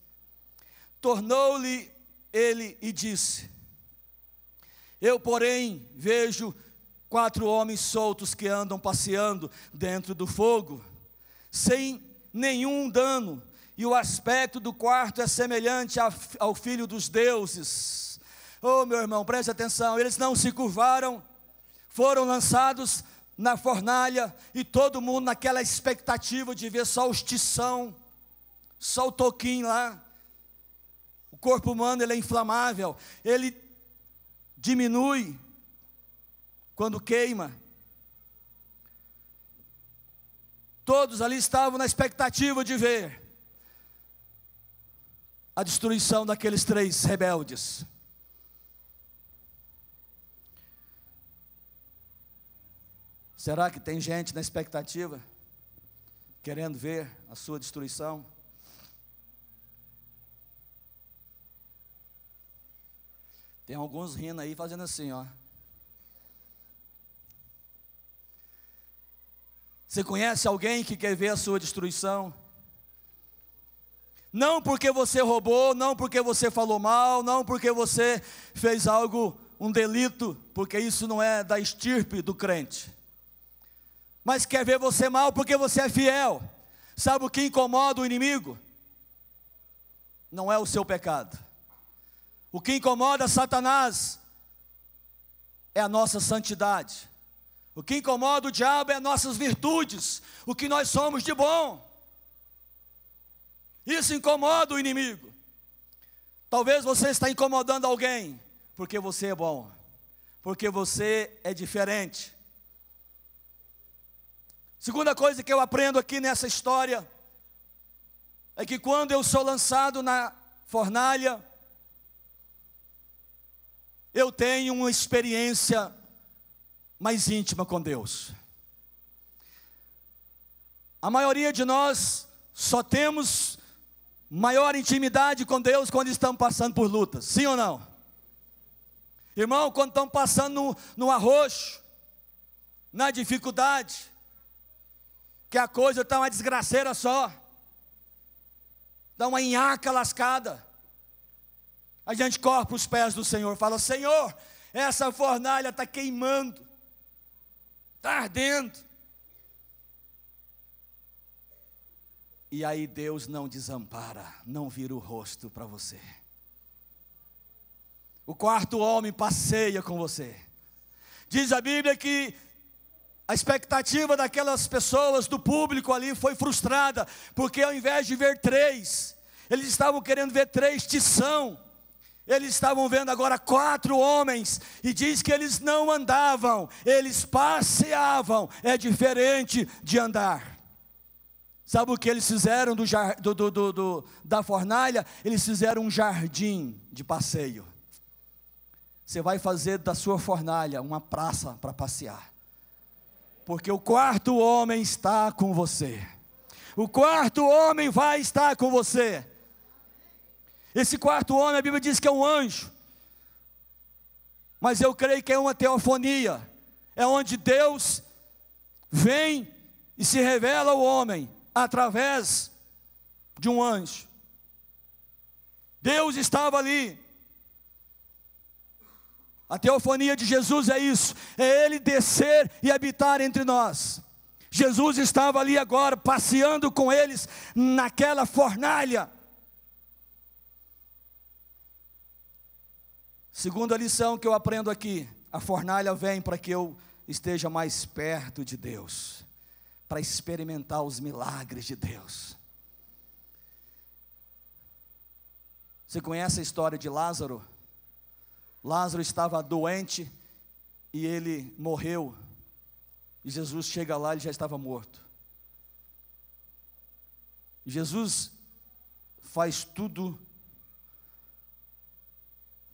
Tornou-lhe ele e disse: eu, porém, vejo 4 homens soltos que andam passeando dentro do fogo, sem nenhum dano, e o aspecto do quarto é semelhante ao filho dos deuses. Oh, meu irmão, preste atenção, eles não se curvaram, foram lançados na fornalha, e todo mundo naquela expectativa de ver só os tição, só o toquinho lá. O corpo humano, ele é inflamável, ele diminui quando queima. Todos ali estavam na expectativa de ver a destruição daqueles 3 rebeldes. Será que tem gente na expectativa, querendo ver a sua destruição? Tem alguns rindo aí, fazendo assim, ó. Você conhece alguém que quer ver a sua destruição? Não porque você roubou, não porque você falou mal, não porque você fez algo, um delito, porque isso não é da estirpe do crente. Mas quer ver você mal porque você é fiel. Sabe o que incomoda o inimigo? Não é o seu pecado. O que incomoda Satanás é a nossa santidade. O que incomoda o diabo é nossas virtudes, o que nós somos de bom. Isso incomoda o inimigo. Talvez você está incomodando alguém, porque você é bom, porque você é diferente. Segunda coisa que eu aprendo aqui nessa história, é que quando eu sou lançado na fornalha, eu tenho uma experiência mais íntima com Deus. A maioria de nós só temos maior intimidade com Deus quando estamos passando por lutas, sim ou não? Irmão, quando estamos passando no arroxo, na dificuldade, que a coisa está uma desgraceira só, dá uma nhaca lascada, a gente corre para os pés do Senhor, fala: Senhor, essa fornalha está queimando, está ardendo. E aí Deus não desampara, não vira o rosto para você. O quarto homem passeia com você. Diz a Bíblia que a expectativa daquelas pessoas, do público ali, foi frustrada, porque ao invés de ver 3, eles estavam querendo ver 3 tição. Eles estavam vendo agora 4 homens, e diz que eles não andavam, eles passeavam. É diferente de andar. Sabe o que eles fizeram da fornalha? Eles fizeram um jardim de passeio. Você vai fazer da sua fornalha uma praça para passear, porque o quarto homem está com você. O quarto homem vai estar com você. Esse quarto homem, a Bíblia diz que é um anjo, mas eu creio que é uma teofonia, é onde Deus vem e se revela ao homem através de um anjo. Deus estava ali. A teofonia de Jesus é isso, é Ele descer e habitar entre nós. Jesus estava ali agora, passeando com eles naquela fornalha. Segunda lição que eu aprendo aqui: a fornalha vem para que eu esteja mais perto de Deus, para experimentar os milagres de Deus. Você conhece a história de Lázaro? Lázaro estava doente e ele morreu, e Jesus chega lá, ele já estava morto. Jesus faz tudo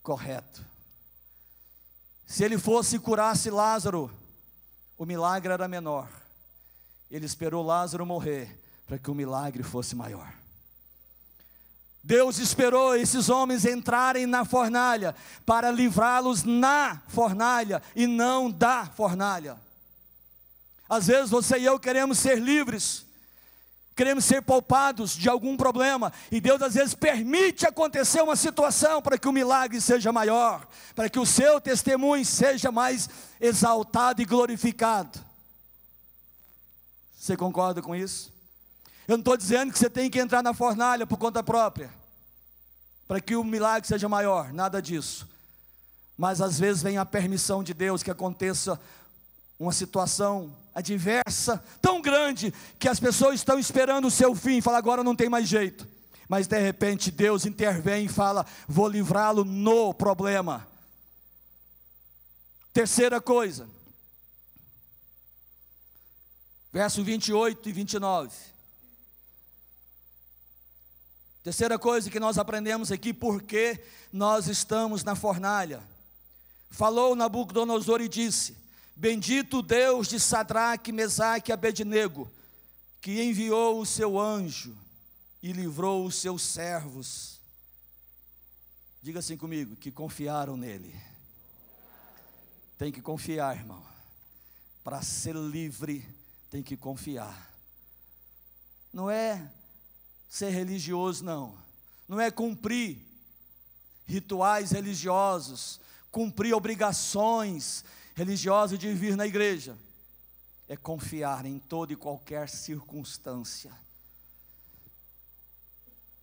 correto. Se ele fosse e curasse Lázaro, o milagre era menor. Ele esperou Lázaro morrer para que o milagre fosse maior. Deus esperou esses homens entrarem na fornalha para livrá-los na fornalha e não da fornalha. Às vezes você e eu queremos ser livres, queremos ser poupados de algum problema, e Deus às vezes permite acontecer uma situação para que o milagre seja maior, para que o seu testemunho seja mais exaltado e glorificado. Você concorda com isso? Eu não estou dizendo que você tem que entrar na fornalha por conta própria, para que o milagre seja maior, nada disso. Mas às vezes vem a permissão de Deus que aconteça uma situação adversa, tão grande, que as pessoas estão esperando o seu fim, e fala, agora não tem mais jeito. Mas de repente Deus intervém e fala, vou livrá-lo no problema. Terceira coisa, verso 28 e 29. Terceira coisa que nós aprendemos aqui, porque nós estamos na fornalha. Falou Nabucodonosor e disse, bendito o Deus de Sadraque, Mesaque e Abednego, que enviou o seu anjo e livrou os seus servos. Diga assim comigo, que confiaram nele. Tem que confiar, irmão. Para ser livre, tem que confiar. Não é ser religioso, não. Não é cumprir rituais religiosos, cumprir obrigações religiosas de vir na igreja. É confiar em toda e qualquer circunstância.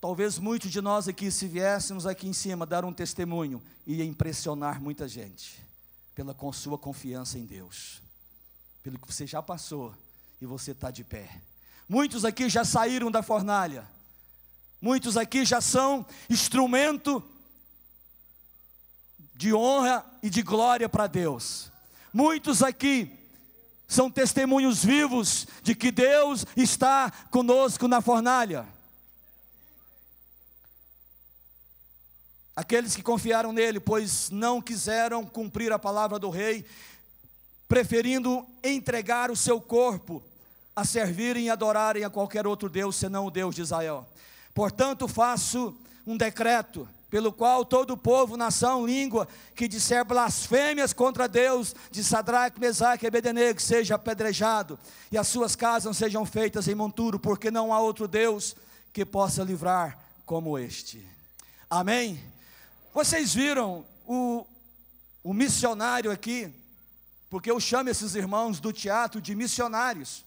Talvez muitos de nós aqui, se viéssemos aqui em cima dar um testemunho, ia impressionar muita gente, com sua confiança em Deus, pelo que você já passou, e você está de pé. Muitos aqui já saíram da fornalha, muitos aqui já são instrumento de honra e de glória para Deus. Muitos aqui são testemunhos vivos de que Deus está conosco na fornalha. Aqueles que confiaram nele, pois não quiseram cumprir a palavra do rei, preferindo entregar o seu corpo a servirem e adorarem a qualquer outro Deus, senão o Deus de Israel. Portanto, faço um decreto, pelo qual todo povo, nação, língua, que disser blasfêmias contra Deus, de Sadraque, Mesaque e Abednego, seja apedrejado, e as suas casas sejam feitas em monturo, porque não há outro Deus que possa livrar como este. Amém? Vocês viram o missionário aqui, porque eu chamo esses irmãos do teatro de missionários.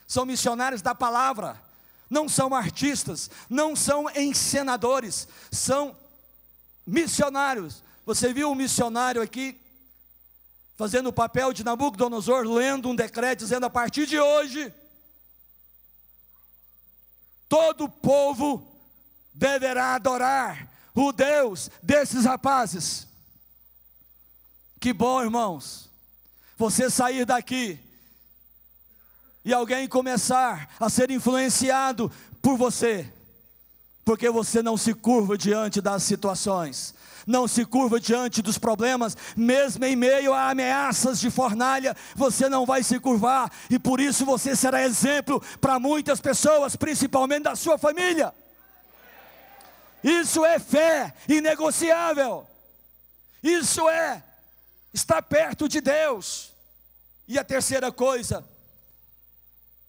São missionários da palavra, não são artistas, não são encenadores, são missionários. Você viu um missionário aqui, fazendo o papel de Nabucodonosor, lendo um decreto, dizendo, a partir de hoje, todo o povo deverá adorar o Deus desses rapazes. Que bom, irmãos, você sair daqui e alguém começar a ser influenciado por você, porque você não se curva diante das situações, não se curva diante dos problemas, mesmo em meio a ameaças de fornalha, você não vai se curvar, e por isso você será exemplo para muitas pessoas, principalmente da sua família. Isso é fé inegociável, isso é estar perto de Deus. E a terceira coisa,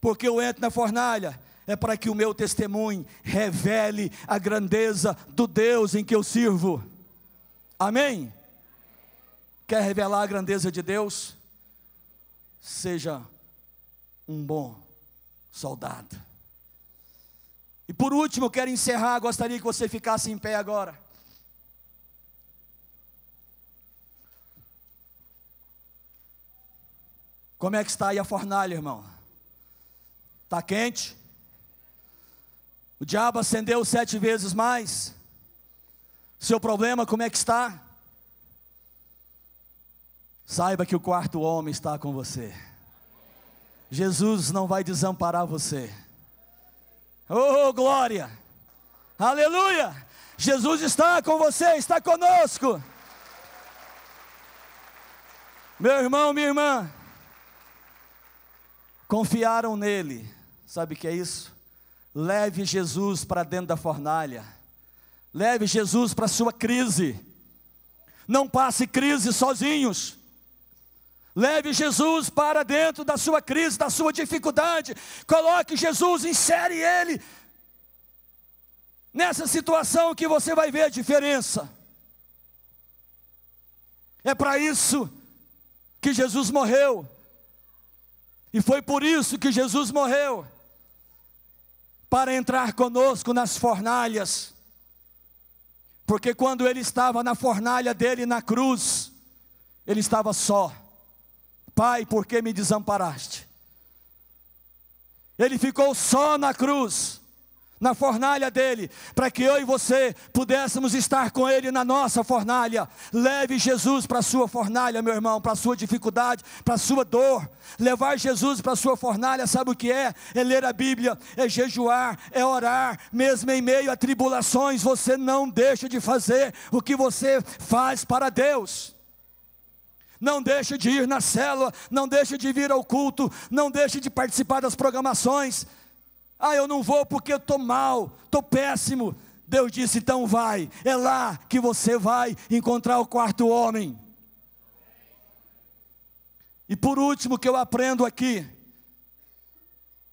porque eu entro na fornalha, é para que o meu testemunho revele a grandeza do Deus em que eu sirvo. Amém? Quer revelar a grandeza de Deus? Seja um bom soldado. E por último, eu quero encerrar, gostaria que você ficasse em pé agora. Como é que está aí a fornalha, irmão? Está quente? O diabo acendeu 7 vezes mais? Seu problema como é que está? Saiba que o quarto homem está com você. Jesus não vai desamparar você. Oh, glória! Aleluia! Jesus está com você, está conosco. Meu irmão, minha irmã, confiaram nele. Sabe o que é isso? Leve Jesus para dentro da fornalha. Leve Jesus para a sua crise. Não passe crise sozinhos. Leve Jesus para dentro da sua crise, da sua dificuldade. Coloque Jesus, insere Ele nessa situação que você vai ver a diferença. É para isso que Jesus morreu. E foi por isso que Jesus morreu. Para entrar conosco nas fornalhas. Porque quando ele estava na fornalha dele na cruz, ele estava só. Pai, por que me desamparaste? Ele ficou só na cruz, na fornalha dele, para que eu e você pudéssemos estar com ele na nossa fornalha. Leve Jesus para a sua fornalha, meu irmão, para a sua dificuldade, para a sua dor. Levar Jesus para a sua fornalha, sabe o que é? É ler a Bíblia, é jejuar, é orar, mesmo em meio a tribulações. Você não deixa de fazer o que você faz para Deus. Não deixe de ir na célula, não deixe de vir ao culto, não deixe de participar das programações. Ah, eu não vou porque eu estou mal, estou péssimo. Deus disse, então vai, é lá que você vai encontrar o quarto homem. E por último que eu aprendo aqui,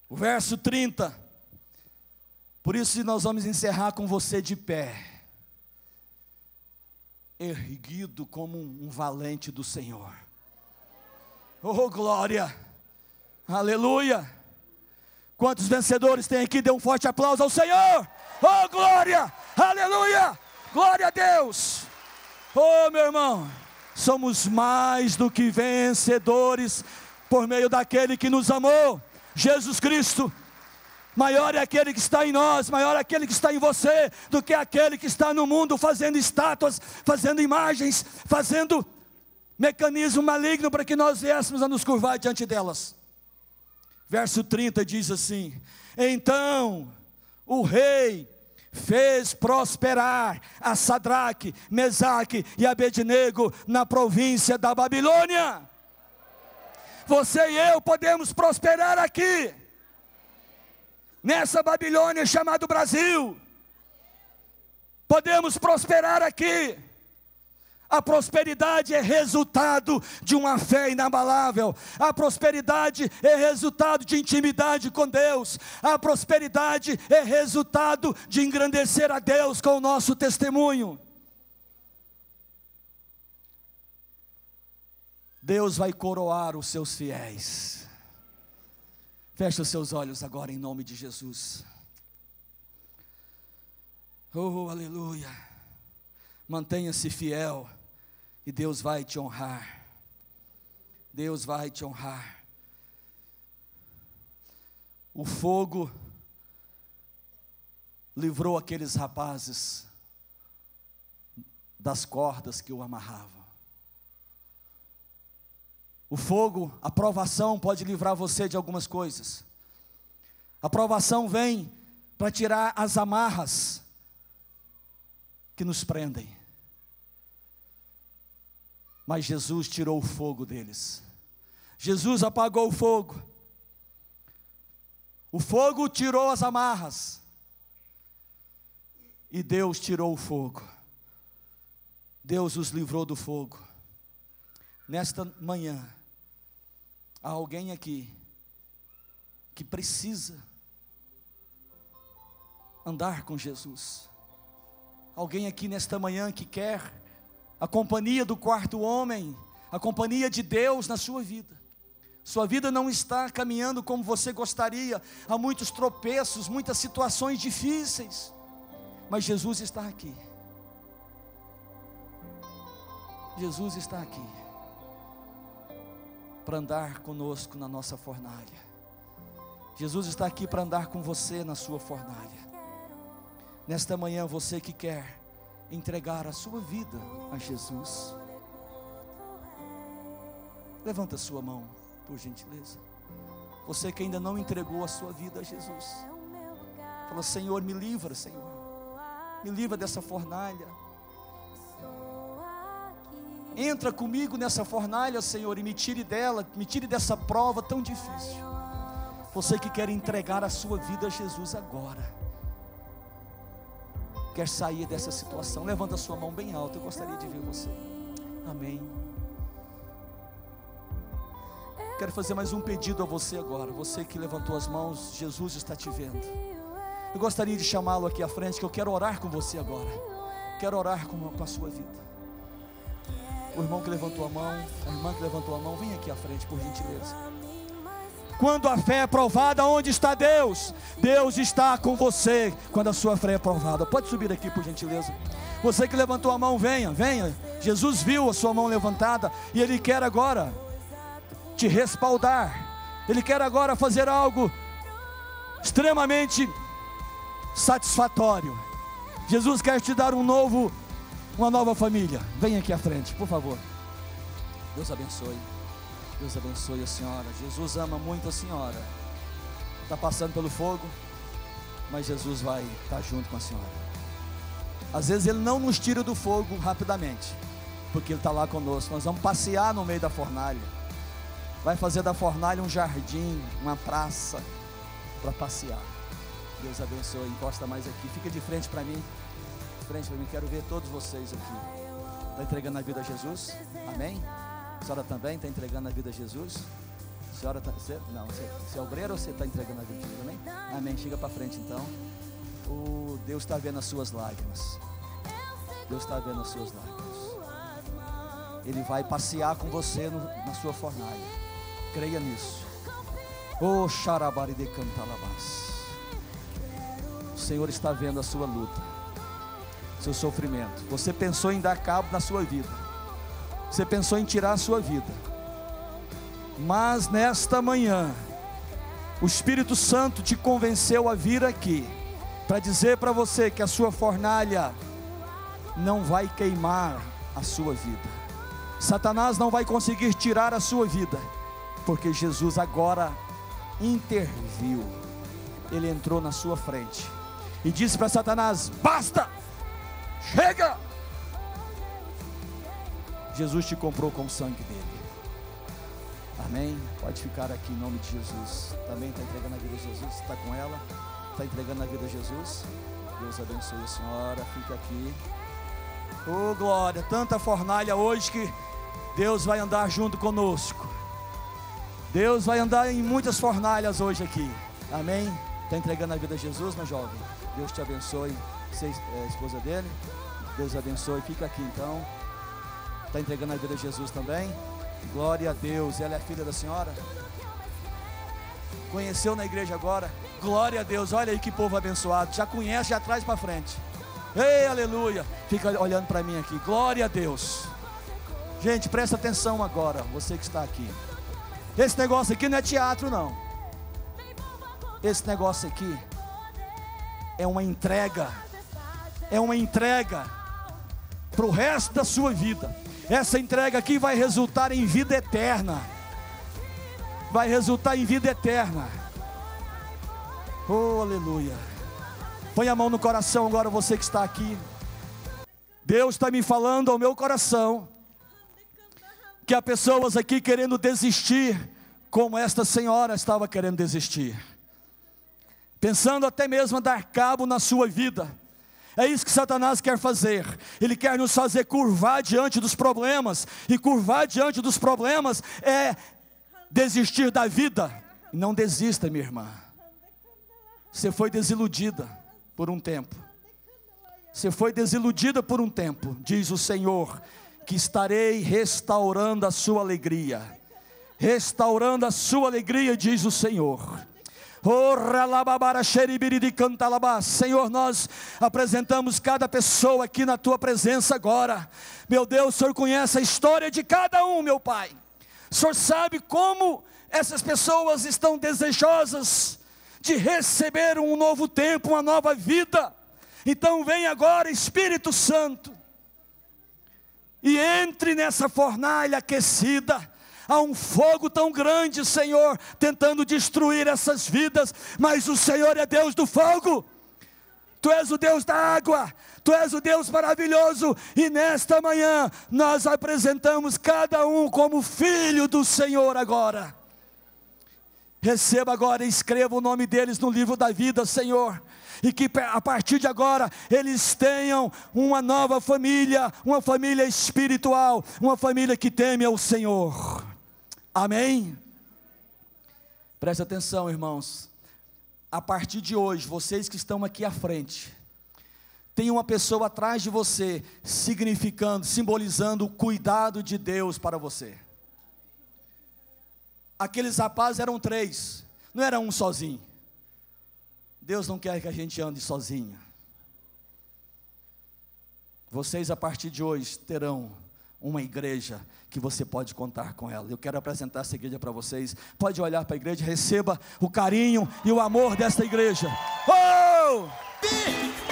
o verso 30, por isso nós vamos encerrar com você de pé, erguido como um valente do Senhor. Oh glória, aleluia. Quantos vencedores tem aqui? Dê um forte aplauso ao Senhor. Oh glória, aleluia, glória a Deus. Oh meu irmão, somos mais do que vencedores por meio daquele que nos amou, Jesus Cristo. Maior é aquele que está em nós, maior é aquele que está em você, do que aquele que está no mundo fazendo estátuas, fazendo imagens, fazendo mecanismo maligno para que nós viéssemos a nos curvar diante delas. Verso 30 diz assim: então o rei fez prosperar a Sadraque, Mesaque e Abednego na província da Babilônia. Você e eu podemos prosperar aqui, nessa Babilônia chamada Brasil. Podemos prosperar aqui. A prosperidade é resultado de uma fé inabalável. A prosperidade é resultado de intimidade com Deus. A prosperidade é resultado de engrandecer a Deus com o nosso testemunho. Deus vai coroar os seus fiéis. Feche os seus olhos agora em nome de Jesus. Oh, aleluia. Mantenha-se fiel e Deus vai te honrar. Deus vai te honrar. O fogo livrou aqueles rapazes das cordas que o amarravam. O fogo, a provação pode livrar você de algumas coisas. A provação vem para tirar as amarras que nos prendem. Mas Jesus tirou o fogo deles. Jesus apagou o fogo. O fogo tirou as amarras. E Deus tirou o fogo. Deus os livrou do fogo. Nesta manhã, há alguém aqui que precisa andar com Jesus. Alguém aqui nesta manhã que quer a companhia do quarto homem, a companhia de Deus na sua vida. Sua vida não está caminhando como você gostaria, há muitos tropeços, muitas situações difíceis, mas Jesus está aqui. Jesus está aqui para andar conosco na nossa fornalha. Jesus está aqui para andar com você na sua fornalha. Nesta manhã, você que quer entregar a sua vida a Jesus, levanta a sua mão, por gentileza. Você que ainda não entregou a sua vida a Jesus, fala: Senhor, me livra, Senhor, me livra dessa fornalha. Entra comigo nessa fornalha, Senhor, e me tire dela, me tire dessa prova tão difícil. Você que quer entregar a sua vida a Jesus agora, quer sair dessa situação, levanta a sua mão bem alta, eu gostaria de ver você. Amém. Quero fazer mais um pedido a você agora. Você que levantou as mãos, Jesus está te vendo. Eu gostaria de chamá-lo aqui à frente, que eu quero orar com você agora. Quero orar com a sua vida. O irmão que levantou a mão, a irmã que levantou a mão, vem aqui à frente, por gentileza. Quando a fé é provada, onde está Deus? Deus está com você quando a sua fé é provada. Pode subir aqui, por gentileza. Você que levantou a mão, venha, venha. Jesus viu a sua mão levantada e Ele quer agora te respaldar. Ele quer agora fazer algo extremamente satisfatório. Jesus quer te dar uma nova família. Venha aqui à frente, por favor. Deus abençoe. Deus abençoe a senhora. Jesus ama muito a senhora. Está passando pelo fogo, mas Jesus vai estar junto com a senhora. Às vezes Ele não nos tira do fogo rapidamente, porque Ele está lá conosco. Nós vamos passear no meio da fornalha. Vai fazer da fornalha um jardim, uma praça para passear. Deus abençoe. Encosta mais aqui. Fica de frente para mim. De frente para mim. Quero ver todos vocês aqui. Está entregando a vida a Jesus? Amém? A senhora também está entregando a vida a Jesus? A senhora está... Você é obreiro ou você está entregando a vida a Jesus? Amém? Amém. Chega para frente então. Deus está vendo as suas lágrimas. Deus está vendo as suas lágrimas. Ele vai passear com você na sua fornalha. Creia nisso. Oh, Xarabari de Cantalabás. O Senhor está vendo a sua luta, seu sofrimento. Você pensou em dar cabo na sua vida. Você pensou em tirar a sua vida. Mas nesta manhã, o Espírito Santo te convenceu a vir aqui para dizer para você que a sua fornalha não vai queimar a sua vida. Satanás não vai conseguir tirar a sua vida, porque Jesus agora interviu. Ele entrou na sua frente e disse para Satanás: basta, chega. Jesus te comprou com o sangue dele. Amém? Pode ficar aqui em nome de Jesus. Também está entregando a vida a Jesus. Está com ela? Está entregando a vida a Jesus? Deus abençoe a senhora. Fica aqui. Oh glória, tanta fornalha hoje que Deus vai andar junto conosco. Deus vai andar em muitas fornalhas hoje aqui. Amém? Está entregando a vida a Jesus, meu jovem? Deus te abençoe. Você é a esposa dele? Deus abençoe. Fica aqui então. Está entregando a vida a Jesus também? Glória a Deus. Ela é filha da senhora? Conheceu na igreja agora? Glória a Deus. Olha aí que povo abençoado. Já conhece, já traz para frente. Ei, aleluia. Fica olhando para mim aqui. Glória a Deus. Gente, presta atenção agora, você que está aqui. Esse negócio aqui não é teatro não. Esse negócio aqui é uma entrega. É uma entrega para o resto da sua vida. Essa entrega aqui vai resultar em vida eterna. Vai resultar em vida eterna. Oh, aleluia. Põe a mão no coração agora, você que está aqui. Deus está me falando ao meu coração que há pessoas aqui querendo desistir, como esta senhora estava querendo desistir, pensando até mesmo dar cabo na sua vida. É isso que Satanás quer fazer. Ele quer nos fazer curvar diante dos problemas. E curvar diante dos problemas é desistir da vida. Não desista, minha irmã. Você foi desiludida por um tempo. Você foi desiludida por um tempo. Diz o Senhor que estarei restaurando a sua alegria. Restaurando a sua alegria, diz o Senhor. Senhor, nós apresentamos cada pessoa aqui na tua presença agora. Meu Deus, o Senhor conhece a história de cada um, meu Pai. O Senhor sabe como essas pessoas estão desejosas de receber um novo tempo, uma nova vida. Então vem agora, Espírito Santo, e entre nessa fornalha aquecida. Há um fogo tão grande, Senhor, tentando destruir essas vidas, mas o Senhor é Deus do fogo. Tu és o Deus da água, Tu és o Deus maravilhoso, e nesta manhã nós apresentamos cada um como filho do Senhor agora. Receba agora e escreva o nome deles no livro da vida, Senhor, e que a partir de agora eles tenham uma nova família, uma família espiritual, uma família que teme ao Senhor. Amém? Preste atenção, irmãos. A partir de hoje, vocês que estão aqui à frente, tem uma pessoa atrás de você, significando, simbolizando o cuidado de Deus para você. aqueles rapazes eram 3, não era um sozinho. Deus não quer que a gente ande sozinho. Vocês a partir de hoje terão uma igreja que você pode contar com ela. Eu quero apresentar essa igreja para vocês. Pode olhar para a igreja, receba o carinho e o amor desta igreja. Oh!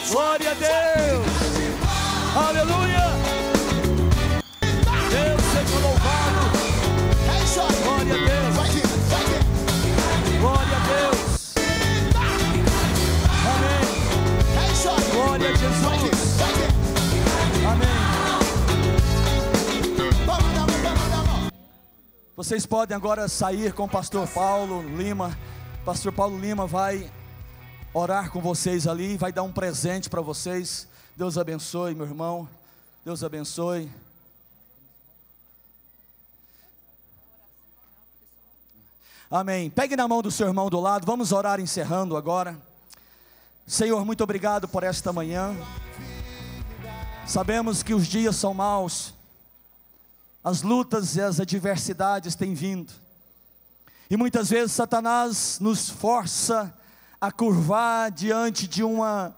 Glória a Deus! Aleluia! Deus seja louvado! Glória a Deus! Glória a Deus! Amém! Glória a Jesus! Amém! Vocês podem agora sair com o pastor Paulo Lima. Pastor Paulo Lima vai orar com vocês ali, vai dar um presente para vocês. Deus abençoe, meu irmão. Deus abençoe. Amém. Pegue na mão do seu irmão do lado. Vamos orar encerrando agora. Senhor, muito obrigado por esta manhã. Sabemos que os dias são maus. As lutas e as adversidades têm vindo. E muitas vezes Satanás nos força a curvar diante de uma